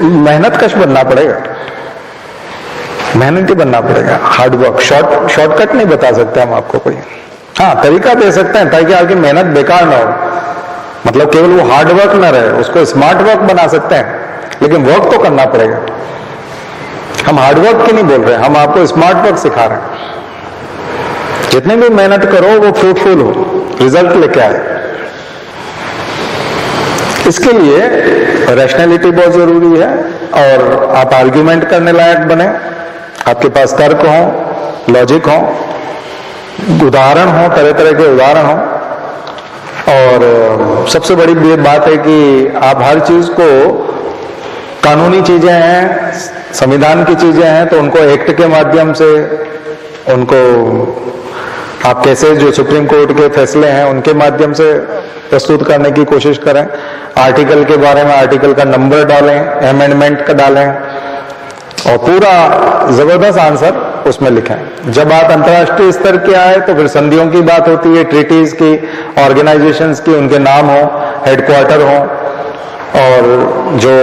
मेहनत कश बनना पड़ेगा, मेहनती बनना पड़ेगा, हार्डवर्क। शॉर्टकट नहीं बता सकते हम आपको कोई, हाँ तरीका दे सकते हैं ताकि आपकी मेहनत बेकार ना हो। मतलब केवल वो हार्डवर्क ना रहे, उसको स्मार्ट वर्क बना सकते हैं, लेकिन वर्क तो करना पड़ेगा। हम हार्डवर्क की नहीं बोल रहे, हम आपको स्मार्ट वर्क सिखा रहे हैं। जितनी भी मेहनत करो वो फ्रूटफुल हो, रिजल्ट लेके आए। इसके लिए रैशनैलिटी बहुत जरूरी है, और आप आर्ग्यूमेंट करने लायक बने, आपके पास तर्क हो, लॉजिक हो, उदाहरण हो, तरह तरह के उदाहरण हो। और सबसे बड़ी बात है कि आप हर चीज को, कानूनी चीजें हैं, संविधान की चीजें हैं, तो उनको एक्ट के माध्यम से उनको आप कैसे जो सुप्रीम कोर्ट के फैसले हैं उनके माध्यम से प्रस्तुत करने की कोशिश करें। आर्टिकल के बारे में आर्टिकल का नंबर डालें, अमेंडमेंट का डालें, और पूरा जबरदस्त आंसर उसमें लिखें। जब बात अंतर्राष्ट्रीय स्तर की आए तो फिर संधियों की बात होती है, ट्रीटीज की, ऑर्गेनाइजेशंस की, उनके नाम हो, हेडक्वार्टर हो, और जो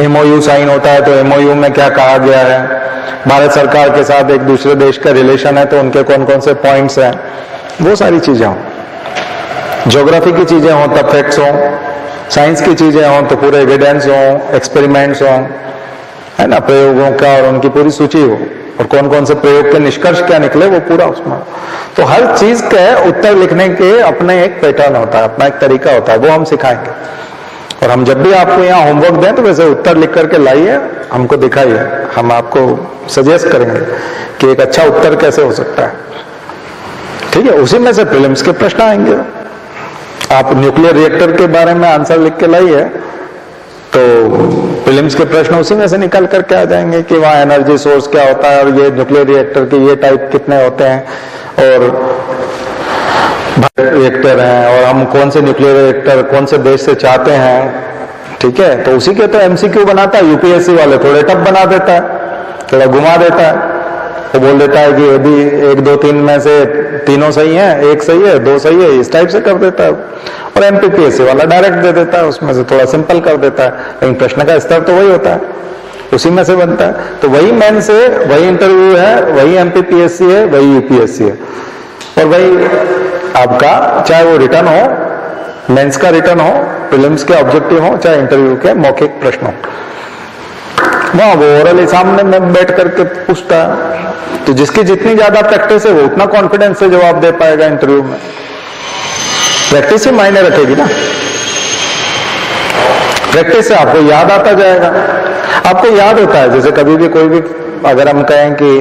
एमओयू साइन होता है तो एमओयू में क्या कहा गया है, भारत सरकार के साथ एक दूसरे देश का रिलेशन है तो उनके कौन कौन से पॉइंट्स हैं, वो सारी चीजें हों। ज्योग्राफी की चीजें हों तब फैक्ट्स हों, साइंस की चीजें हों तो पूरे एविडेंस हों, एक्सपेरिमेंट्स हों, है ना, प्रयोगों का और उनकी पूरी सूची हो, और कौन कौन से प्रयोग के निष्कर्ष क्या निकले वो पूरा उसमें। तो हर चीज के उत्तर लिखने के अपने एक पैटर्न होता है, अपना एक तरीका होता है, वो हम सिखाएंगे। और हम जब भी आपको यहाँ होमवर्क दें तो वैसे उत्तर लिख करके लाइए, हमको दिखाइए, हम आपको सजेस्ट करेंगे कि एक अच्छा उत्तर कैसे हो सकता है। ठीक है, उसी में से प्रीलिम्स के प्रश्न आएंगे। आप न्यूक्लियर रिएक्टर के बारे में आंसर लिख के लाइए तो प्रीलिम्स के प्रश्न उसी में से निकल करके आ जाएंगे कि वहाँ एनर्जी सोर्स क्या होता है, और ये न्यूक्लियर रिएक्टर के ये टाइप कितने होते हैं, और रिएक्टर हैं, और हम कौन से न्यूक्लियर रिएक्टर कौन से देश से चाहते हैं। ठीक है, तो उसी के तो एमसीक्यू बनाता है यूपीएससी वाले, थोड़े टफ बना देता है, थोड़ा घुमा देता है, वो बोल देता है कि यदि 1 2 3 में से तीनों सही हैं, एक सही है, 2 सही है, इस टाइप से कर देता है। और एमपीपीएससी वाला डायरेक्ट दे देता है, उसमें से थोड़ा सिंपल कर देता है, लेकिन प्रश्न का स्तर तो वही होता है, उसी में से बनता है। तो वही मेन से वही इंटरव्यू है, वही एमपीपीएससी है, वही यूपीएससी है, और वही आपका चाहे वो रिटर्न हो, मेंस का रिटर्न हो, प्रीलिम्स के ऑब्जेक्टिव हो, चाहे इंटरव्यू के मौखिक प्रश्न हो, वहां वो ओरली सामने में बैठ करके पूछता है। तो जिसकी जितनी ज्यादा प्रैक्टिस है वो उतना कॉन्फिडेंस से जवाब दे पाएगा इंटरव्यू में। प्रैक्टिस ही मायने रखेगी ना, प्रैक्टिस से आपको याद आता जाएगा। आपको याद होता है, जैसे कभी भी कोई भी अगर हम कहें कि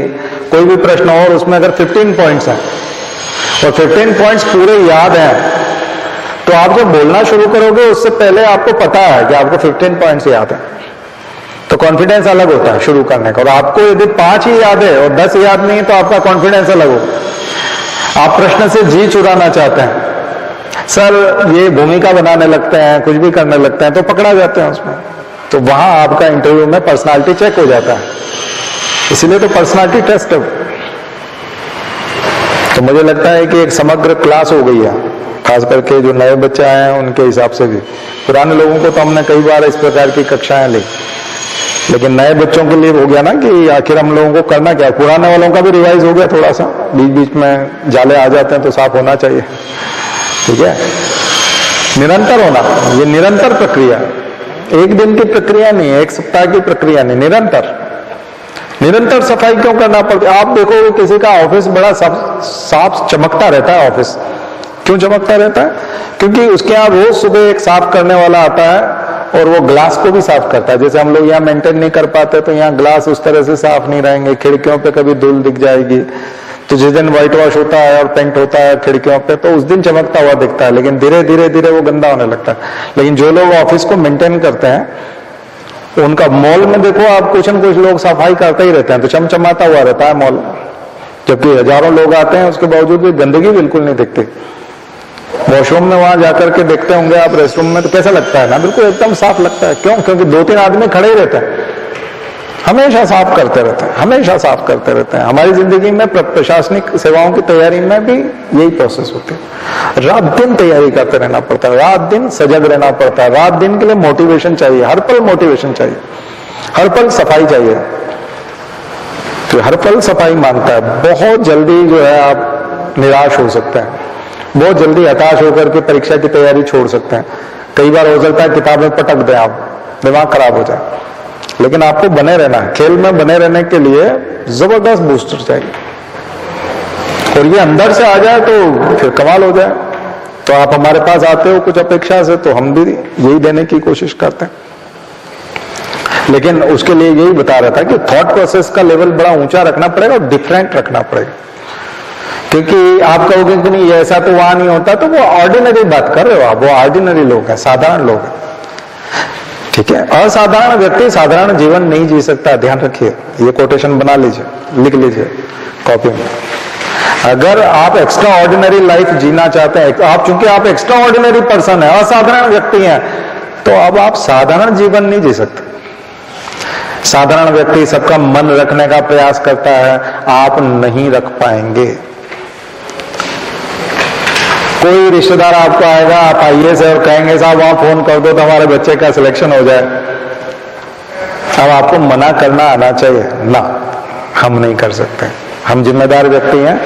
कोई भी प्रश्न हो और उसमें अगर 15 पॉइंट्स हैं और 15 पॉइंट्स पूरे याद हैं, तो आप जब बोलना शुरू करोगे उससे पहले आपको पता है कि आपको 15 पॉइंट्स याद है, तो कॉन्फिडेंस अलग होता है शुरू करने का। और आपको यदि 5 ही याद है और 10 याद नहीं तो आपका कॉन्फिडेंस अलग होगा। आप प्रश्न से जी चुराना चाहते हैं, सर ये भूमिका बनाने लगते हैं, कुछ भी करने लगते हैं, तो पकड़ा जाते हैं उसमें। तो वहां आपका इंटरव्यू में पर्सनालिटी चेक हो जाता है, इसीलिए तो पर्सनालिटी टेस्ट है। तो मुझे लगता है कि एक समग्र क्लास हो गई है, खास करके जो नए बच्चे आए हैं उनके हिसाब से भी। पुराने लोगों को तो हमने कई बार इस प्रकार की कक्षाएं ली, लेकिन नए बच्चों के लिए हो गया ना कि आखिर हम लोगों को करना क्या। पुराने वालों का भी रिवाइज हो गया थोड़ा सा, बीच बीच में जाले आ जाते हैं तो साफ होना चाहिए। ठीक है, निरंतर होना, ये निरंतर प्रक्रिया, एक दिन की प्रक्रिया नहीं है, एक सप्ताह की प्रक्रिया नहीं, निरंतर सफाई क्यों करना पड़ता है। आप देखो किसी का ऑफिस बड़ा साफ चमकता रहता है, ऑफिस क्यों चमकता रहता है? क्योंकि उसके यहाँ रोज सुबह एक साफ करने वाला आता है और वो ग्लास को भी साफ करता है। जैसे हम लोग यहाँ मेंटेन नहीं कर पाते तो यहाँ ग्लास उस तरह से साफ नहीं रहेंगे, खिड़कियों पे कभी धूल दिख जाएगी, तो जिस दिन व्हाइट वॉश होता है और पेंट होता है खिड़कियों पे तो उस दिन चमकता हुआ दिखता है, लेकिन धीरे धीरे वो गंदा होने लगता है। लेकिन जो लोग ऑफिस को मेंटेन करते हैं उनका मॉल में देखो आप, कुछ न कुछ लोग सफाई करते ही रहते हैं, तो चमचमाता हुआ रहता है मॉल, जबकि हजारों लोग आते हैं उसके बावजूद भी गंदगी बिल्कुल नहीं दिखती। वॉशरूम में वहां जाकर के देखते होंगे आप, रेस्टरूम में, तो कैसा लगता है ना, बिल्कुल एकदम साफ लगता है। क्यों? क्योंकि 2-3 आदमी खड़े ही रहते हैं, हमेशा साफ करते रहते हैं, हमेशा साफ करते रहते हैं। हमारी जिंदगी में प्रशासनिक सेवाओं की तैयारी में भी यही प्रोसेस होती है। रात दिन तैयारी करते रहना पड़ता है, रात दिन सजग रहना पड़ता है, रात दिन के लिए मोटिवेशन चाहिए, हर पल मोटिवेशन चाहिए, हर पल सफाई चाहिए। तो हर पल सफाई मांगता है। बहुत जल्दी जो है आप निराश हो सकते हैं, बहुत जल्दी हताश होकर के परीक्षा की तैयारी छोड़ सकते हैं। कई बार हो सकता है किताबें पटक दें आप, दिमाग खराब हो जाए, लेकिन आपको बने रहना है। खेल में बने रहने के लिए जबरदस्त बूस्टर चाहिए, और ये अंदर से आ जाए तो फिर कमाल हो जाए। तो आप हमारे पास आते हो कुछ अपेक्षा से, तो हम भी यही देने की कोशिश करते हैं। लेकिन उसके लिए यही बता रहा था कि थॉट प्रोसेस का लेवल बड़ा ऊंचा रखना पड़ेगा और डिफरेंट रखना पड़ेगा। क्योंकि आप कहोगे कि नहीं ऐसा तो वहां नहीं होता, तो वो ऑर्डिनरी बात कर रहे हो आप, वो ऑर्डिनरी लोग हैं, साधारण लोग हैं। ठीक है, असाधारण व्यक्ति साधारण जीवन नहीं जी सकता, ध्यान रखिए। ये कोटेशन बना लीजिए, लिख लीजिए कॉपी में। अगर आप एक्स्ट्रा ऑर्डिनरी लाइफ जीना चाहते हैं, आप चूंकि आप एक्स्ट्रा ऑर्डिनरी पर्सन है, असाधारण व्यक्ति हैं, तो अब आप साधारण जीवन नहीं जी सकते। साधारण व्यक्ति सबका मन रखने का प्रयास करता है, आप नहीं रख पाएंगे। कोई रिश्तेदार आपको आएगा, आप आईएएस है और कहेंगे साहब वहां फोन कर दो तो हमारे बच्चे का सिलेक्शन हो जाए। अब आपको मना करना आना चाहिए ना, हम नहीं कर सकते, हम जिम्मेदार व्यक्ति हैं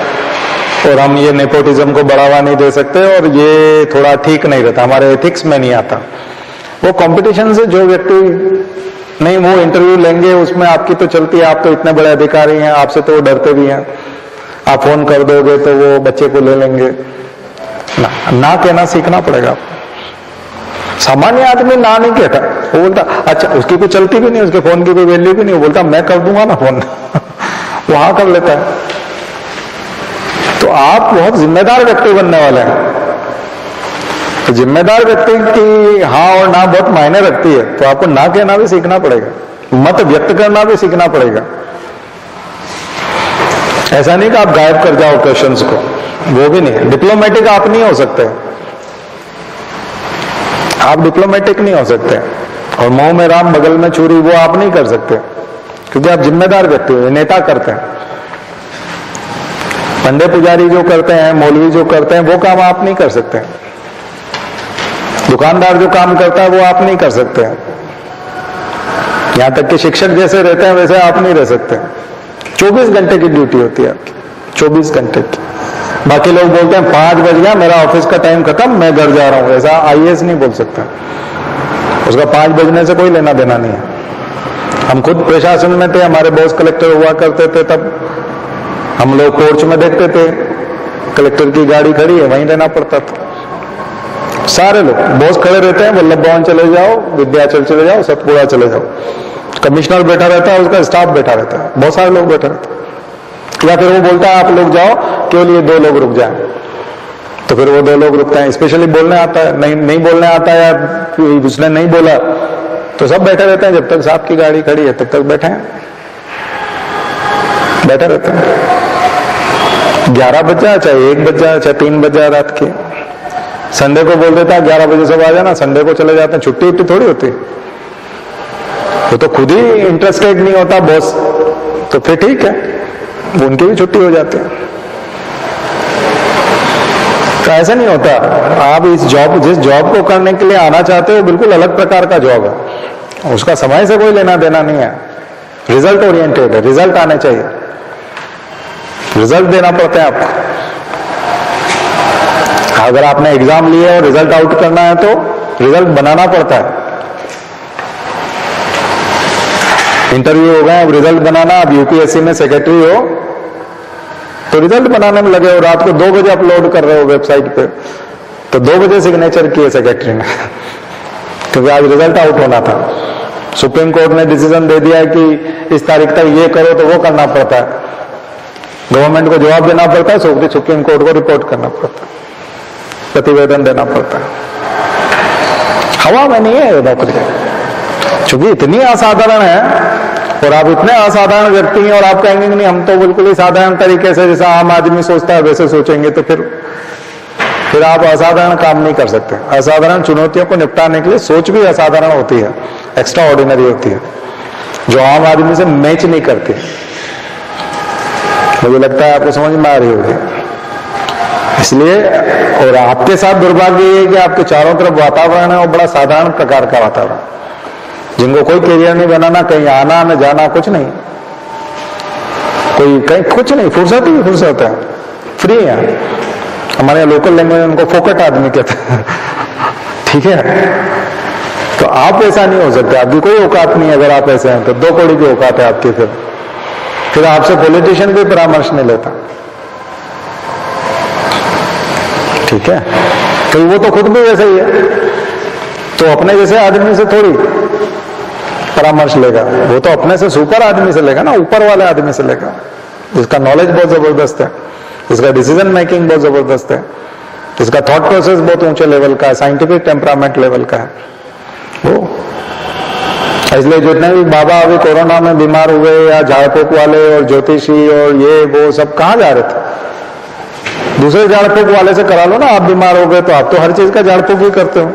और हम ये नेपोटिज्म को बढ़ावा नहीं दे सकते, और ये थोड़ा ठीक नहीं रहता, हमारे एथिक्स में नहीं आता। वो कंपटीशन से जो व्यक्ति नहीं वो इंटरव्यू लेंगे, उसमें आपकी तो चलती है, आप तो इतने बड़े अधिकारी हैं, आपसे तो वो डरते भी हैं, आप फोन कर दोगे तो वो बच्चे को ले लेंगे। ना कहना सीखना पड़ेगा। सामान्य आदमी ना नहीं कहता, वो बोलता अच्छा, उसकी कोई चलती भी नहीं, उसके फोन की कोई वैल्यू भी नहीं, वो बोलता मैं कर दूंगा ना फोन वो हाँ कर लेता है। तो आप बहुत जिम्मेदार व्यक्ति बनने वाले हैं। तो जिम्मेदार व्यक्ति की हाँ और ना बहुत मायने रखती है। तो आपको ना कहना भी सीखना पड़ेगा, मत व्यक्त करना भी सीखना पड़ेगा। ऐसा नहीं कि आप गायब कर जाओ क्वेश्चंस को, वो भी नहीं। डिप्लोमेटिक आप नहीं हो सकते, आप डिप्लोमेटिक नहीं हो सकते। और मुंह में राम बगल में छुरी, वो आप नहीं कर सकते, क्योंकि आप जिम्मेदार व्यक्ति हो, नेता करते हैं। पंडे पुजारी जो करते हैं, मौलवी जो करते हैं, वो काम आप नहीं कर सकते। दुकानदार जो काम करता है वो आप नहीं कर सकते हैं। यहां तक कि शिक्षक जैसे रहते हैं वैसे आप नहीं रह सकते। 24 घंटे की ड्यूटी होती है आपकी, 24 घंटे की। बाकी लोग बोलते हैं 5 बज गया, मेरा ऑफिस का टाइम खत्म, मैं घर जा रहा हूं। ऐसा आईएएस नहीं बोल सकता, उसका 5 बजने से कोई लेना देना नहीं है। हम खुद प्रशासन में थे, हमारे बॉस कलेक्टर हुआ करते थे, तब हम लोग कोर्च में देखते थे कलेक्टर की गाड़ी खड़ी है, वहीं रहना पड़ता था। सारे लोग बॉस खड़े रहते हैं, वल्लभ भवन चले जाओ, विद्याचल चले जाओ, सतपुड़ा चले जाओ, कमिश्नर बैठा रहता है, उसका स्टाफ बैठा रहता है, बहुत सारे लोग बैठे रहते हैं। या फिर वो बोलता है आप लोग जाओ, केवल ये 2 लोग रुक जाएं, तो फिर वो 2 लोग रुकते हैं। स्पेशली बोलने आता है, नहीं बोलने आता है, या उसने नहीं बोला तो सब बैठे रहते हैं, जब तक साहब की गाड़ी खड़ी है तब तक बैठे रहते हैं। 11 बजा चाहे 1 बजा चाहे 3 बजा रात के, संडे को बोल देता है 11 बजे सब आ जाना, संडे को चले जाते हैं। छुट्टी उट्टी थोड़ी होती, वो तो खुद ही इंटरेस्टेड नहीं होता बॉस, तो फिर ठीक है, उनकी भी छुट्टी हो जाती है। तो ऐसा नहीं होता। आप जिस जॉब को करने के लिए आना चाहते हो, बिल्कुल अलग प्रकार का जॉब है, उसका समय से कोई लेना देना नहीं है। रिजल्ट ओरिएंटेड है, रिजल्ट आने चाहिए, रिजल्ट देना पड़ता है आपको। अगर आपने एग्जाम लिए और रिजल्ट आउट करना है तो रिजल्ट बनाना पड़ता है। इंटरव्यू हो गए, अब रिजल्ट बनाना। अब यूपीएससी में सेक्रेटरी हो तो रिजल्ट बनाने में लगे हो, रात को 2 बजे अपलोड कर रहे हो वेबसाइट पे, तो 2 बजे सिग्नेचर किए सेक्रेटरी ने क्योंकि आज रिजल्ट आउट होना था। सुप्रीम कोर्ट ने डिसीजन दे दिया कि इस तारीख तक ये करो, तो वो करना पड़ता है, गवर्नमेंट को जवाब देना पड़ता है, सुप्रीम कोर्ट को रिपोर्ट करना पड़ता है, प्रतिवेदन देना पड़ता है। हवा में नहीं है ये नौकरी, क्योंकि इतनी असाधारण है। और आप इतने असाधारण व्यक्ति हैं और आप कहेंगे नहीं हम तो बिल्कुल ही साधारण तरीके से जैसा आम आदमी सोचता है वैसे सोचेंगे, तो फिर आप असाधारण काम नहीं कर सकते। असाधारण चुनौतियों को निपटाने के लिए सोच भी असाधारण होती है, एक्स्ट्रा ऑर्डिनरी होती है, जो आम आदमी से मैच नहीं करती। मुझे लगता है आपको समझ में आ रही होगी। इसलिए और आपके साथ दुर्भाग्य ये है कि आपके चारों तरफ वातावरण है और बड़ा साधारण प्रकार का वातावरण, जिनको कोई करियर नहीं बनाना, कहीं आना न जाना कुछ नहीं, कोई कहीं कुछ नहीं, फुर्सत ही फुर्सत है, फ्री है। हमारे लोकल लैंग्वेज में उनको फोकट आदमी कहते हैं ठीक है। तो आप ऐसा नहीं हो सकते, आपकी कोई औकात नहीं है। अगर आप ऐसे हैं तो 2 कौड़ी की औकात है आपकी। फिर आपसे पॉलिटिशियन भी परामर्श नहीं लेता, ठीक है। तो वो तो खुद भी वैसे ही है, तो अपने जैसे आदमी से थोड़ी परामर्श लेगा, वो तो अपने से सुपर आदमी से लेगा ना, ऊपर वाले आदमी से लेगा, जिसका नॉलेज बहुत जबरदस्त है, जिसका डिसीजन मेकिंग बहुत जबरदस्त है, जिसका थॉट प्रोसेस बहुत ऊंचे लेवल का है, साइंटिफिक टेम्परामेंट लेवल का है वो। इसलिए जितने भी बाबा अभी कोरोना में बीमार हुए, या झाड़ फूक वाले और ज्योतिषी और ये वो सब कहाँ जा रहे थे? दूसरे झाड़ फूक वाले से करा लो ना। आप बीमार हो गए तो आप तो हर चीज का झाड़ फूक ही करते हो,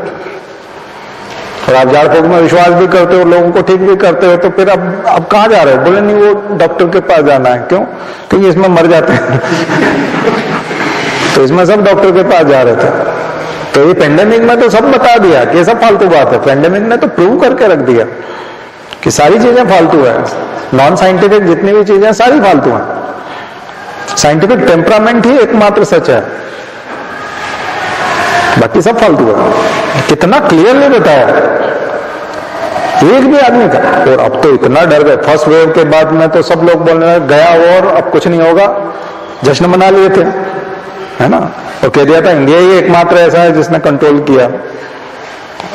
और आप झाड़ फूक में विश्वास भी करते हो, लोगों को ठीक भी करते हो, तो फिर अब कहाँ जा रहे हो? बोले नहीं वो डॉक्टर के पास जाना है। क्यों? क्योंकि इसमें मर जाते हैं तो इसमें सब डॉक्टर के पास जा रहे थे। तो ये पेंडेमिक में तो सब बता दिया कि सब फालतू बात है। पेंडेमिक ने तो प्रूव करके रख दिया कि सारी चीजें फालतू है। नॉन साइंटिफिक जितनी भी चीजें सारी फालतू हैं। साइंटिफिक टेम्परामेंट ही एकमात्र सच है, बाकी सब फालतू है। कितना क्लियरली बताया एक भी आदमी का। और अब तो इतना डर गए, फर्स्ट वेव के बाद में तो सब लोग बोलने लगे गया और अब कुछ नहीं होगा, जश्न मना लिए थे, है ना। और कह दिया था इंडिया ही एकमात्र ऐसा है जिसने कंट्रोल किया,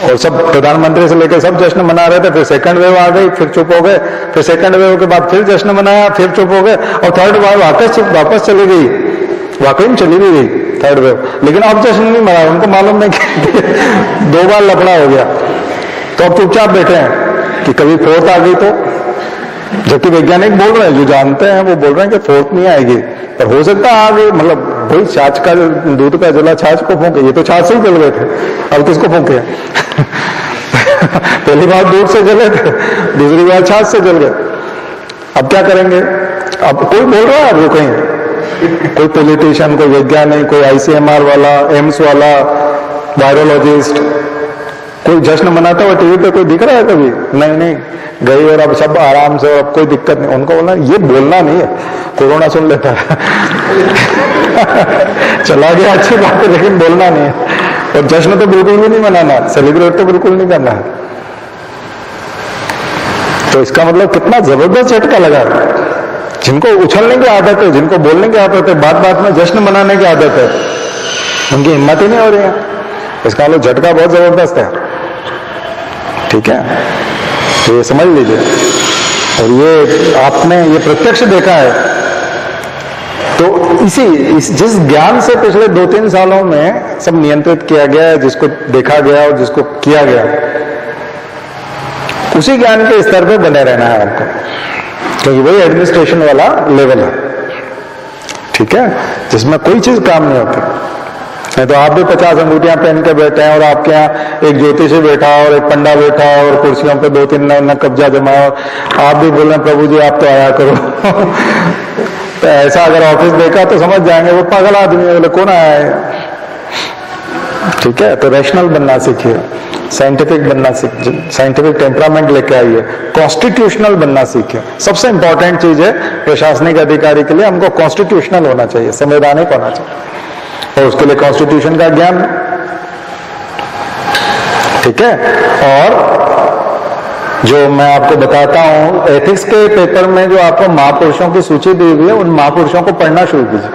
और सब प्रधानमंत्री से लेकर सब जश्न मना रहे थे। फिर सेकंड वेव आ गई, फिर चुप हो गए, फिर सेकंड वेव के बाद फिर जश्न मनाया, फिर चुप हो गए, और थर्ड वेव वापस चली गई, वाकई में चली भी गई थर्ड वेव, लेकिन अब जश्न नहीं मना, उनको मालूम नहीं कि 2 बार लफड़ा हो गया, तो अब चुपचाप बैठे हैं कि कभी फोर्थ आ गई तो। जबकि वैज्ञानिक बोल रहे हैं, जो जानते हैं वो बोल रहे हैं कि फोर्थ नहीं आएगी, पर हो सकता है आ गई। मतलब वही छाछ का दूध का जला छाछ को फूंके, ये तो छाछ से ही जल गए थे, अब किसको फूंके? पहली बार दूध से जले थे, दूसरी बार छाछ से जल गए, अब क्या करेंगे? अब कोई बोल रहा है अब वो कहीं, कोई पॉलिटिशियन, कोई वैज्ञानिक, कोई ICMR वाला, एम्स वाला, वायरोलॉजिस्ट, कोई जश्न मनाता हुआ टीवी पे कोई दिख रहा है कभी? नहीं, गई और अब सब आराम से, अब कोई दिक्कत नहीं। उनको बोलना ये बोलना नहीं है, कोरोना सुन लेता है चला गया अच्छी बात है, लेकिन बोलना नहीं है। और जश्न तो बिल्कुल भी नहीं मनाना, सेलिब्रेट तो बिल्कुल नहीं करना है। तो इसका मतलब कितना जबरदस्त झटका लगा। जिनको उछलने की आदत है, जिनको बोलने की आदत है, बात में जश्न मनाने की आदत है, उनकी हिम्मत ही नहीं हो रही है। इसका मतलब झटका बहुत जबरदस्त है, ठीक है, तो ये समझ लीजिए। और ये आपने ये प्रत्यक्ष देखा है, तो जिस ज्ञान से पिछले 2-3 सालों में सब नियंत्रित किया गया है, जिसको देखा गया और जिसको किया गया, उसी ज्ञान के स्तर पे बने रहना है आपको, क्योंकि वही एडमिनिस्ट्रेशन वाला लेवल है, ठीक है, जिसमें कोई चीज काम नहीं होती। नहीं तो आप भी 50 अंगूठियां पहन के बैठे हैं, और आपके यहाँ एक ज्योतिषी बैठा और एक पंडा बैठा और कुर्सियों पे 2-3 ने कब्जा जमाया, और आप भी बोल रहे हैं प्रभु जी आप तो आया करो तो ऐसा अगर ऑफिस देखा तो समझ जाएंगे वो पागल आदमी है, बोले कौन आया है, ठीक है। तो रैशनल बनना सीखिए, साइंटिफिक बनना सीखिए, साइंटिफिक टेम्परामेंट लेके आइए, कॉन्स्टिट्यूशनल बनना सीखिए। सबसे इंपॉर्टेंट चीज है प्रशासनिक अधिकारी के लिए, हमको कॉन्स्टिट्यूशनल होना चाहिए, संवैधानिक होना चाहिए, और उसके लिए कॉन्स्टिट्यूशन का ज्ञान, ठीक है। और जो मैं आपको बताता हूं, एथिक्स के पेपर में जो आपको महापुरुषों की सूची दी हुई है, उन महापुरुषों को पढ़ना शुरू कीजिए,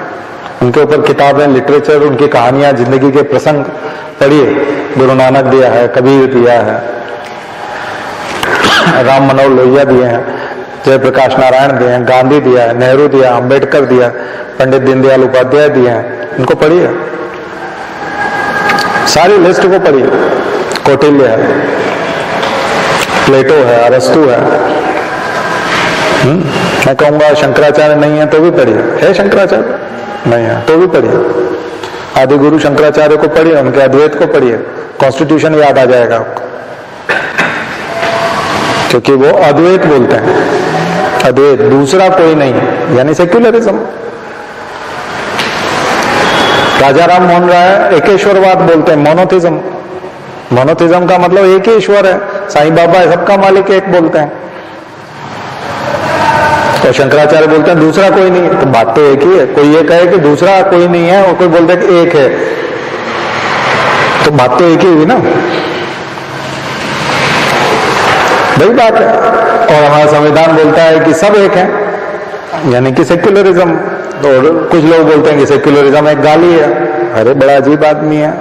उनके ऊपर किताबें, लिटरेचर, उनकी कहानियां, जिंदगी के प्रसंग पढ़िए। गुरु नानक दिया है, कबीर दिया है, राम मनोहर लोहिया दिए हैं, जयप्रकाश नारायण दिए हैं, गांधी दिया है, नेहरू दिया, अंबेडकर दिया, पंडित दीनदयाल उपाध्याय दिए हैं, इनको पढ़िए, सारी लिस्ट को पढ़िए। कौटिल्य है, प्लेटो है, अरस्तु है, मैं कहूंगा शंकराचार्य नहीं है तो भी पढ़िए, है शंकराचार्य नहीं है तो भी पढ़िए, आदि गुरु शंकराचार्य को पढ़िए, उनके अद्वैत को पढ़िए, कॉन्स्टिट्यूशन याद आ जाएगा आपको, क्योंकि वो अद्वैत बोलते हैं, अद्वैत, दूसरा कोई नहीं, यानी सेक्युलरिज्म। राजा राम मोहन राय एकेश्वरवाद बोलते हैं, मोनोथिज्म। मोनोथिज्म का मतलब एक ही ईश्वर है, साईं बाबा सबका मालिक एक बोलते हैं, और शंकराचार्य बोलते हैं दूसरा कोई नहीं। तो बात तो एक ही है, कोई ये कहे कि दूसरा कोई नहीं है और कोई बोलते हैं कि एक है, तो बात तो एक ही हुई ना, वही बात है। और हमारा संविधान बोलता है कि सब एक है, यानी कि सेक्युलरिज्म। तो कुछ लोग बोलते हैं कि सेक्युलरिज्म एक गाली है। अरे बड़ा अजीब आदमी है,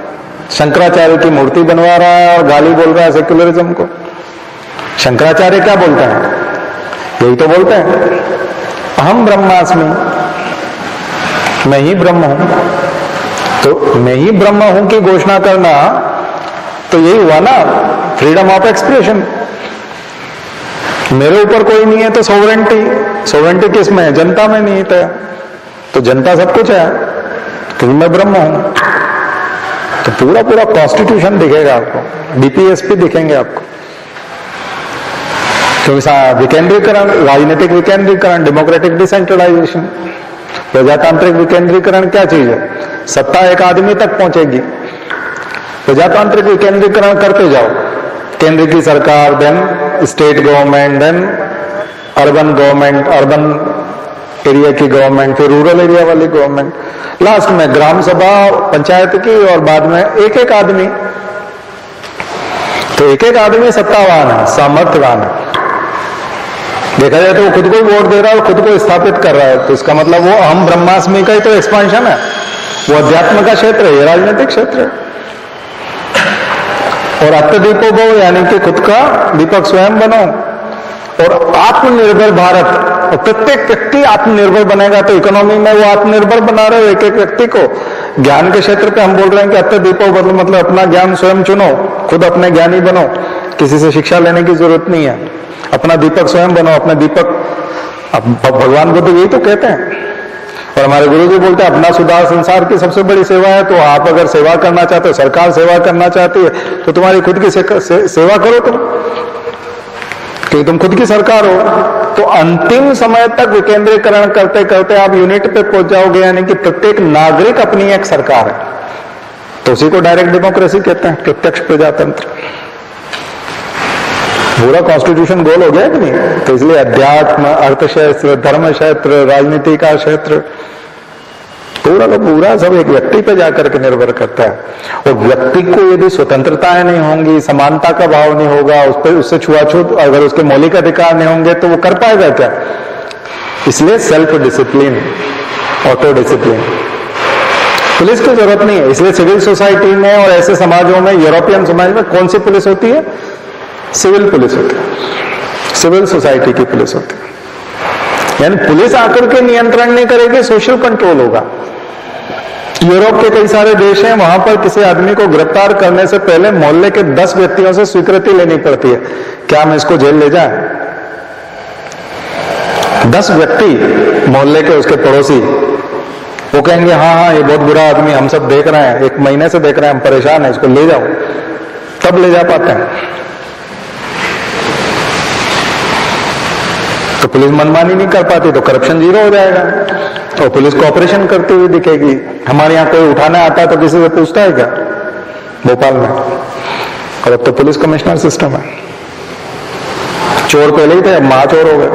शंकराचार्य की मूर्ति बनवा रहा है और गाली बोल रहा है सेक्युलरिज्म को। शंकराचार्य क्या बोलते हैं? यही तो बोलते हैं, अहम ब्रह्मास्मि, मैं ही ब्रह्म हूं। तो मैं ही ब्रह्म हूं की घोषणा करना तो यही हुआ ना, फ्रीडम ऑफ एक्सप्रेशन। मेरे ऊपर कोई नहीं है तो सोवरेंटी, सोवरेंटी किस में है? जनता में नहीं है, तो जनता सब कुछ है क्योंकि मैं ब्रह्म हूं। तो पूरा पूरा कॉन्स्टिट्यूशन दिखेगा आपको, डीपीएसपी दिखेंगे आपको, क्योंकि विकेंद्रीकरण, राजनीतिक विकेंद्रीकरण, डेमोक्रेटिक डिसेंट्रलाइजेशन, प्रजातांत्रिक विकेंद्रीकरण क्या चीज है? सत्ता एक आदमी तक पहुंचेगी। प्रजातांत्रिक विकेंद्रीकरण करते जाओ, केंद्र की सरकार, then state government, then urban government, urban area की गवर्नमेंट, फिर रूरल एरिया वाली गवर्नमेंट, लास्ट में ग्राम सभा, पंचायत की, और बाद में एक एक आदमी। तो एक एक आदमी सत्तावान है, सामर्थ्यवान है। देखा जाए तो वो खुद को वोट दे रहा है और खुद को स्थापित कर रहा है, तो इसका मतलब वो अहम ब्रह्मास्मि का ही तो एक्सपांशन है। वो अध्यात्म का क्षेत्र है, ये राजनीतिक क्षेत्र है। और अत्यदीपो भव, यानी कि खुद का दीपक स्वयं बनो। और आत्मनिर्भर भारत, और प्रत्येक व्यक्ति आत्मनिर्भर बनेगा, तो इकोनॉमी में वो आत्मनिर्भर बना रहे हो एक एक व्यक्ति को। ज्ञान के क्षेत्र पे हम बोल रहे हैं कि अत्यदीपो भव मतलब अपना ज्ञान स्वयं चुनो, खुद अपने ज्ञानी बनो, किसी से शिक्षा लेने की जरूरत नहीं है। अपना दीपक स्वयं बनो, अपना दीपक। अब भगवान बुद्ध यही तो कहते हैं, और हमारे गुरु जी बोलते हैं अपना सुधार संसार की सबसे बड़ी सेवा है। तो आप अगर सेवा करना चाहते हो, सरकार सेवा करना चाहती है, तो तुम्हारी खुद की सेवा करो तुम, क्योंकि तुम खुद की सरकार हो। तो अंतिम समय तक विकेंद्रीकरण करते करते आप यूनिट पे पहुंच जाओगे, यानी कि प्रत्येक नागरिक अपनी एक सरकार है। तो उसी को डायरेक्ट डेमोक्रेसी कहते हैं, प्रत्यक्ष प्रजातंत्र। पूरा कॉन्स्टिट्यूशन गोल हो गया कि नहीं? तो इसलिए अध्यात्म, अर्थशास्त्र, धर्म क्षेत्र, राजनीति का क्षेत्र, पूरा का पूरा सब एक व्यक्ति पे जाकर के निर्भर करता है। और व्यक्ति को यदि स्वतंत्रताएं नहीं होंगी, समानता का भाव नहीं होगा, उस पर उससे छुआछूत, अगर उसके मौलिक अधिकार नहीं होंगे, तो वो कर पाएगा क्या? इसलिए self discipline, auto discipline, police की जरूरत नहीं है। इसलिए सिविल सोसाइटी में और ऐसे समाजों में, यूरोपियन समाज में कौन सी पुलिस होती है? सिविल पुलिस होती है, सिविल सोसाइटी की पुलिस होती है। यानी पुलिस आकर के नियंत्रण नहीं करेगी, सोशल कंट्रोल होगा। यूरोप के कई सारे देश हैं, वहां पर किसी आदमी को गिरफ्तार करने से पहले मोहल्ले के 10 व्यक्तियों से स्वीकृति लेनी पड़ती है, क्या हम इसको जेल ले जाएं? 10 व्यक्ति मोहल्ले के, उसके पड़ोसी, वो कहेंगे हाँ हाँ ये बहुत बुरा आदमी, हम सब देख रहे हैं, 1 महीने से देख रहे हैं, हम परेशान हैं, इसको ले जाओ, तब ले जा पाते हैं। तो पुलिस मनमानी नहीं कर पाती, तो करप्शन जीरो हो जाएगा, और पुलिस कोऑपरेशन करती हुई दिखेगी। हमारे यहाँ कोई उठाने आता है तो किसी से पूछता है क्या? भोपाल में, और अब तो पुलिस कमिश्नर सिस्टम है। चोर पहले ही थे, अब महाचोर हो गए।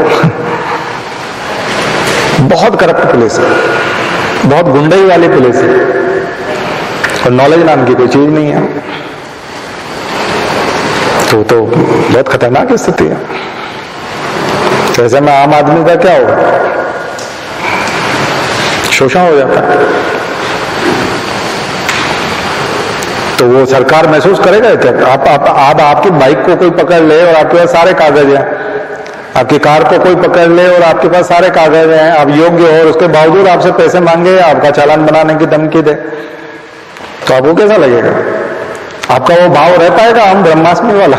बहुत करप्ट पुलिस है, बहुत गुंडई वाली पुलिस है, और नॉलेज नाम की कोई चीज नहीं है। तो बहुत खतरनाक स्थिति है। तो ऐसे में आम आदमी का क्या होगा? शोषण हो जाता है। तो वो सरकार महसूस करेगा क्या? आप आपकी बाइक को कोई पकड़ ले और आपके पास सारे कागज हैं, आपकी कार को कोई पकड़ ले और आपके पास सारे कागज हैं, आप योग्य हो और उसके बावजूद आपसे पैसे मांगे, आपका चालान बनाने की धमकी दे, तो आपको कैसा लगेगा? आपका वो भाव रह पाएगा हम ब्रह्मास्मि वाला?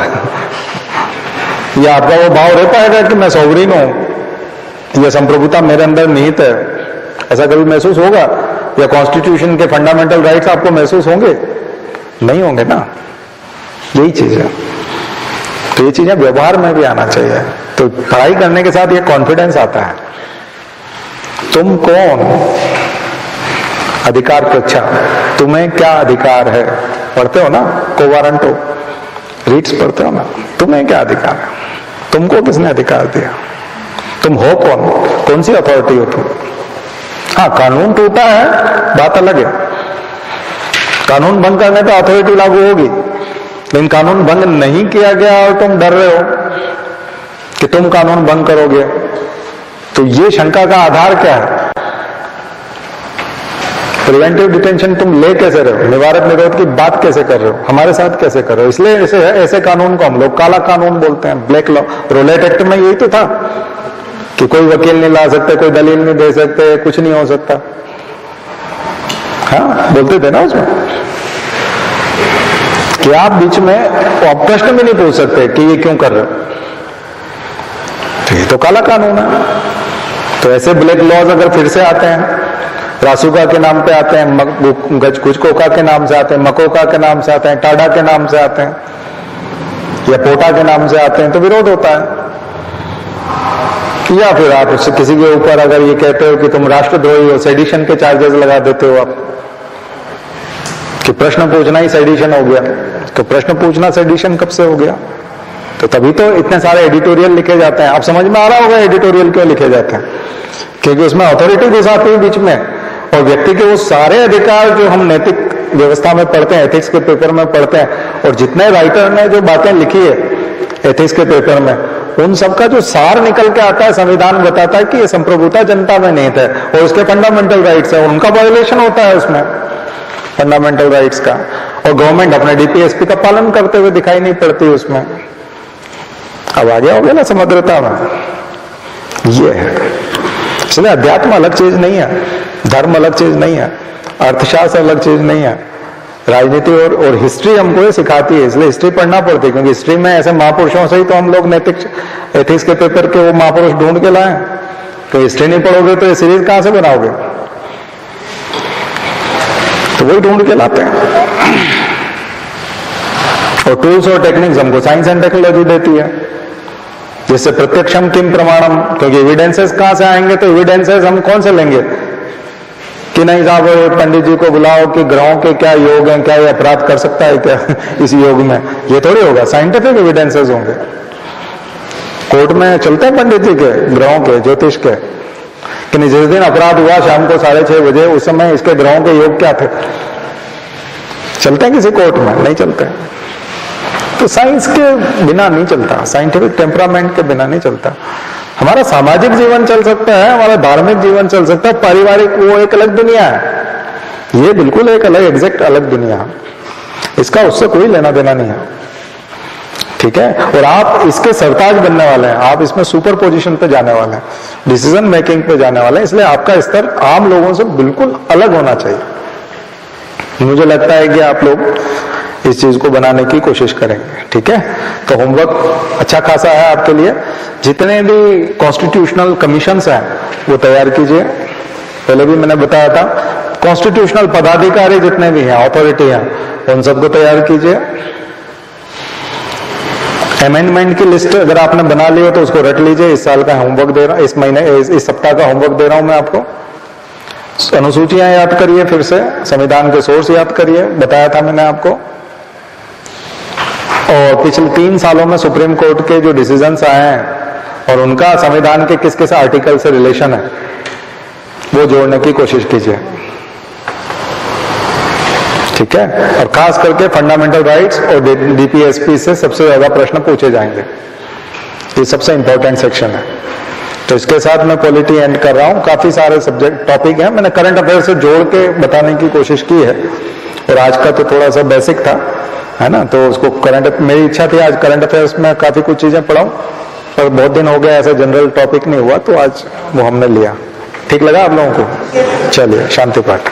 या आपका वो भाव रह पाएगा कि मैं सोवरीन हूं, यह संप्रभुता मेरे अंदर निहित है? ऐसा कभी महसूस होगा? या कॉन्स्टिट्यूशन के फंडामेंटल राइट्स आपको महसूस होंगे? नहीं होंगे ना। यही चीज है। तो ये चीजें व्यवहार में भी आना चाहिए। तो पढ़ाई करने के साथ ये कॉन्फिडेंस आता है। तुम कौन? अधिकार की इच्छा, तुम्हें क्या अधिकार है? पढ़ते हो ना, कोवारंटो रीड्स पढ़ते हो ना, तुम्हें क्या अधिकार है? तुमको किसने अधिकार दिया? तुम हो कौन? कौन सी अथॉरिटी हो तुम? हाँ, कानून टूटा है, बात अलग है। कानून भंग करने पर अथॉरिटी लागू होगी, लेकिन कानून भंग नहीं किया गया और तुम डर रहे हो कि तुम कानून भंग करोगे, तो ये शंका का आधार क्या है? प्रिवेंटिव डिटेंशन तुम ले कैसे रहे हो? निवारक निरोध की बात कैसे कर रहे हो? हमारे साथ कैसे कर रहे हो? इसलिए ऐसे कानून को हम लोग काला कानून बोलते हैं, ब्लैक लॉ। रोलेट एक्ट में यही तो था कि कोई वकील नहीं ला सकते, कोई दलील नहीं दे सकते, कुछ नहीं हो सकता। हाँ, बोलते थे ना उसमें कि आप बीच में आप प्रश्न भी नहीं पूछ सकते कि ये क्यों कर रहे हो। तो ये तो काला कानून है। तो ऐसे ब्लैक लॉज अगर फिर से आते हैं, रासुका के नाम पे आते हैं, गुजकोका के नाम से आते हैं, मकोका के नाम से आते हैं, टाडा के नाम से आते हैं, या पोटा के नाम से आते हैं, तो विरोध होता है। या फिर आप उससे किसी के ऊपर अगर ये कहते हो कि तुम राष्ट्रद्रोही हो, सेडिशन के चार्जेस लगा देते हो आप, कि प्रश्न पूछना ही सेडिशन हो गया। तो प्रश्न पूछना सेडिशन कब से हो गया? तो तभी तो इतने सारे एडिटोरियल लिखे जाते हैं। आप समझ में आ रहा होगा एडिटोरियल क्यों लिखे जाते हैं? क्योंकि उसमें अथॉरिटी घुस आती है बीच में, और व्यक्ति के वो सारे अधिकार जो हम नैतिक व्यवस्था में पढ़ते हैं, एथिक्स के पेपर में पढ़ते हैं, और जितने राइटर ने जो बातें लिखी है एथिक्स के पेपर में, उन सबका जो सार निकल के आता है, संविधान बताता है कि ये संप्रभुता जनता में निहित है और उसके फंडामेंटल राइट्स है, उनका वायोलेशन होता है उसमें फंडामेंटल राइट्स का, और गवर्नमेंट अपने डीपीएसपी का पालन करते हुए दिखाई नहीं पड़ती उसमें। अब आ गया हो गया ना समग्रता में, ये है। इसलिए अध्यात्म अलग चीज नहीं है, धर्म अलग चीज नहीं है, अर्थशास्त्र अलग चीज नहीं है, राजनीति और हिस्ट्री हमको ये सिखाती है, इसलिए हिस्ट्री पढ़ना पड़ती है, क्योंकि हिस्ट्री में ऐसे महापुरुषों से ही तो हम लोग नैतिक एथिक्स के पेपर के वो महापुरुष ढूंढ के लाए। तो हिस्ट्री नहीं पढ़ोगे तो ये सीरीज कहां से बनाओगे? तो वही ढूंढ के लाते हैं। और टूल्स और टेक्निक्स हमको साइंस एंड टेक्नोलॉजी देती है, जिससे प्रत्यक्षम किम प्रमाणम, क्योंकि एविडेंसेस कहां से आएंगे? तो एविडेंसेस हम कौन से लेंगे कि नहीं साहब पंडित जी को बुलाओ कि ग्रहों के क्या योग हैं, क्या ये अपराध कर सकता है क्या इस योग में? ये थोड़ी होगा, साइंटिफिक एविडेंसेस होंगे। कोर्ट में चलते हैं पंडित जी के, ग्रहों के, ज्योतिष के, कि नहीं जिस दिन अपराध हुआ शाम को 6:30 बजे, उस समय इसके ग्रहों के योग क्या थे? चलते हैं किसी कोर्ट में? नहीं चलते। तो साइंस के बिना नहीं चलता, साइंटिफिक टेम्परामेंट के बिना नहीं चलता। हमारा सामाजिक जीवन चल सकता है, हमारा धार्मिक जीवन चल सकता है, पारिवारिक वो एक अलग दुनिया है, ये बिल्कुल एक अलग एग्जैक्ट अलग दुनिया है, इसका उससे कोई लेना देना नहीं है, ठीक है। और आप इसके सरताज बनने वाले हैं, आप इसमें सुपर पोजीशन पे जाने वाले हैं, डिसीजन मेकिंग पे जाने वाले हैं, इसलिए आपका स्तर आम लोगों से बिल्कुल अलग होना चाहिए। मुझे लगता है कि आप लोग इस चीज को बनाने की कोशिश करेंगे, ठीक है। तो होमवर्क अच्छा खासा है आपके लिए, जितने भी कॉन्स्टिट्यूशनल कमीशंस हैं वो तैयार कीजिए। पहले भी मैंने बताया था, कॉन्स्टिट्यूशनल पदाधिकारी जितने भी हैं, अथॉरिटी हैं, उन सबको तैयार कीजिए। अमेंडमेंट की लिस्ट अगर आपने बना ली हो तो उसको रट लीजिए। इस साल का होमवर्क दे रहा, इस महीने इस सप्ताह का होमवर्क दे रहा हूं मैं आपको। अनुसूचियां याद करिए, फिर से संविधान के सोर्स याद करिए, बताया था मैंने आपको। और पिछले 3 सालों में सुप्रीम कोर्ट के जो डिसीजंस आए हैं और उनका संविधान के किस किस आर्टिकल से रिलेशन है वो जोड़ने की कोशिश कीजिए, ठीक है। और खास करके फंडामेंटल राइट्स और डीपीएसपी से सबसे ज्यादा प्रश्न पूछे जाएंगे, ये सबसे इंपॉर्टेंट सेक्शन है। तो इसके साथ मैं पॉलिटी एंड कर रहा हूं। काफी सारे सब्जेक्ट टॉपिक हैं, मैंने करंट अफेयर से जोड़ के बताने की कोशिश की है, और आज का तो थोड़ा सा बेसिक था, है ना। तो उसको करंट, मेरी इच्छा थी आज करंट अफेयर्स में काफी कुछ चीजें पढ़ाऊं, पर बहुत दिन हो गए ऐसा जनरल टॉपिक नहीं हुआ, तो आज वो हमने लिया। ठीक लगा आप लोगों को? चलिए, शांति पाठ।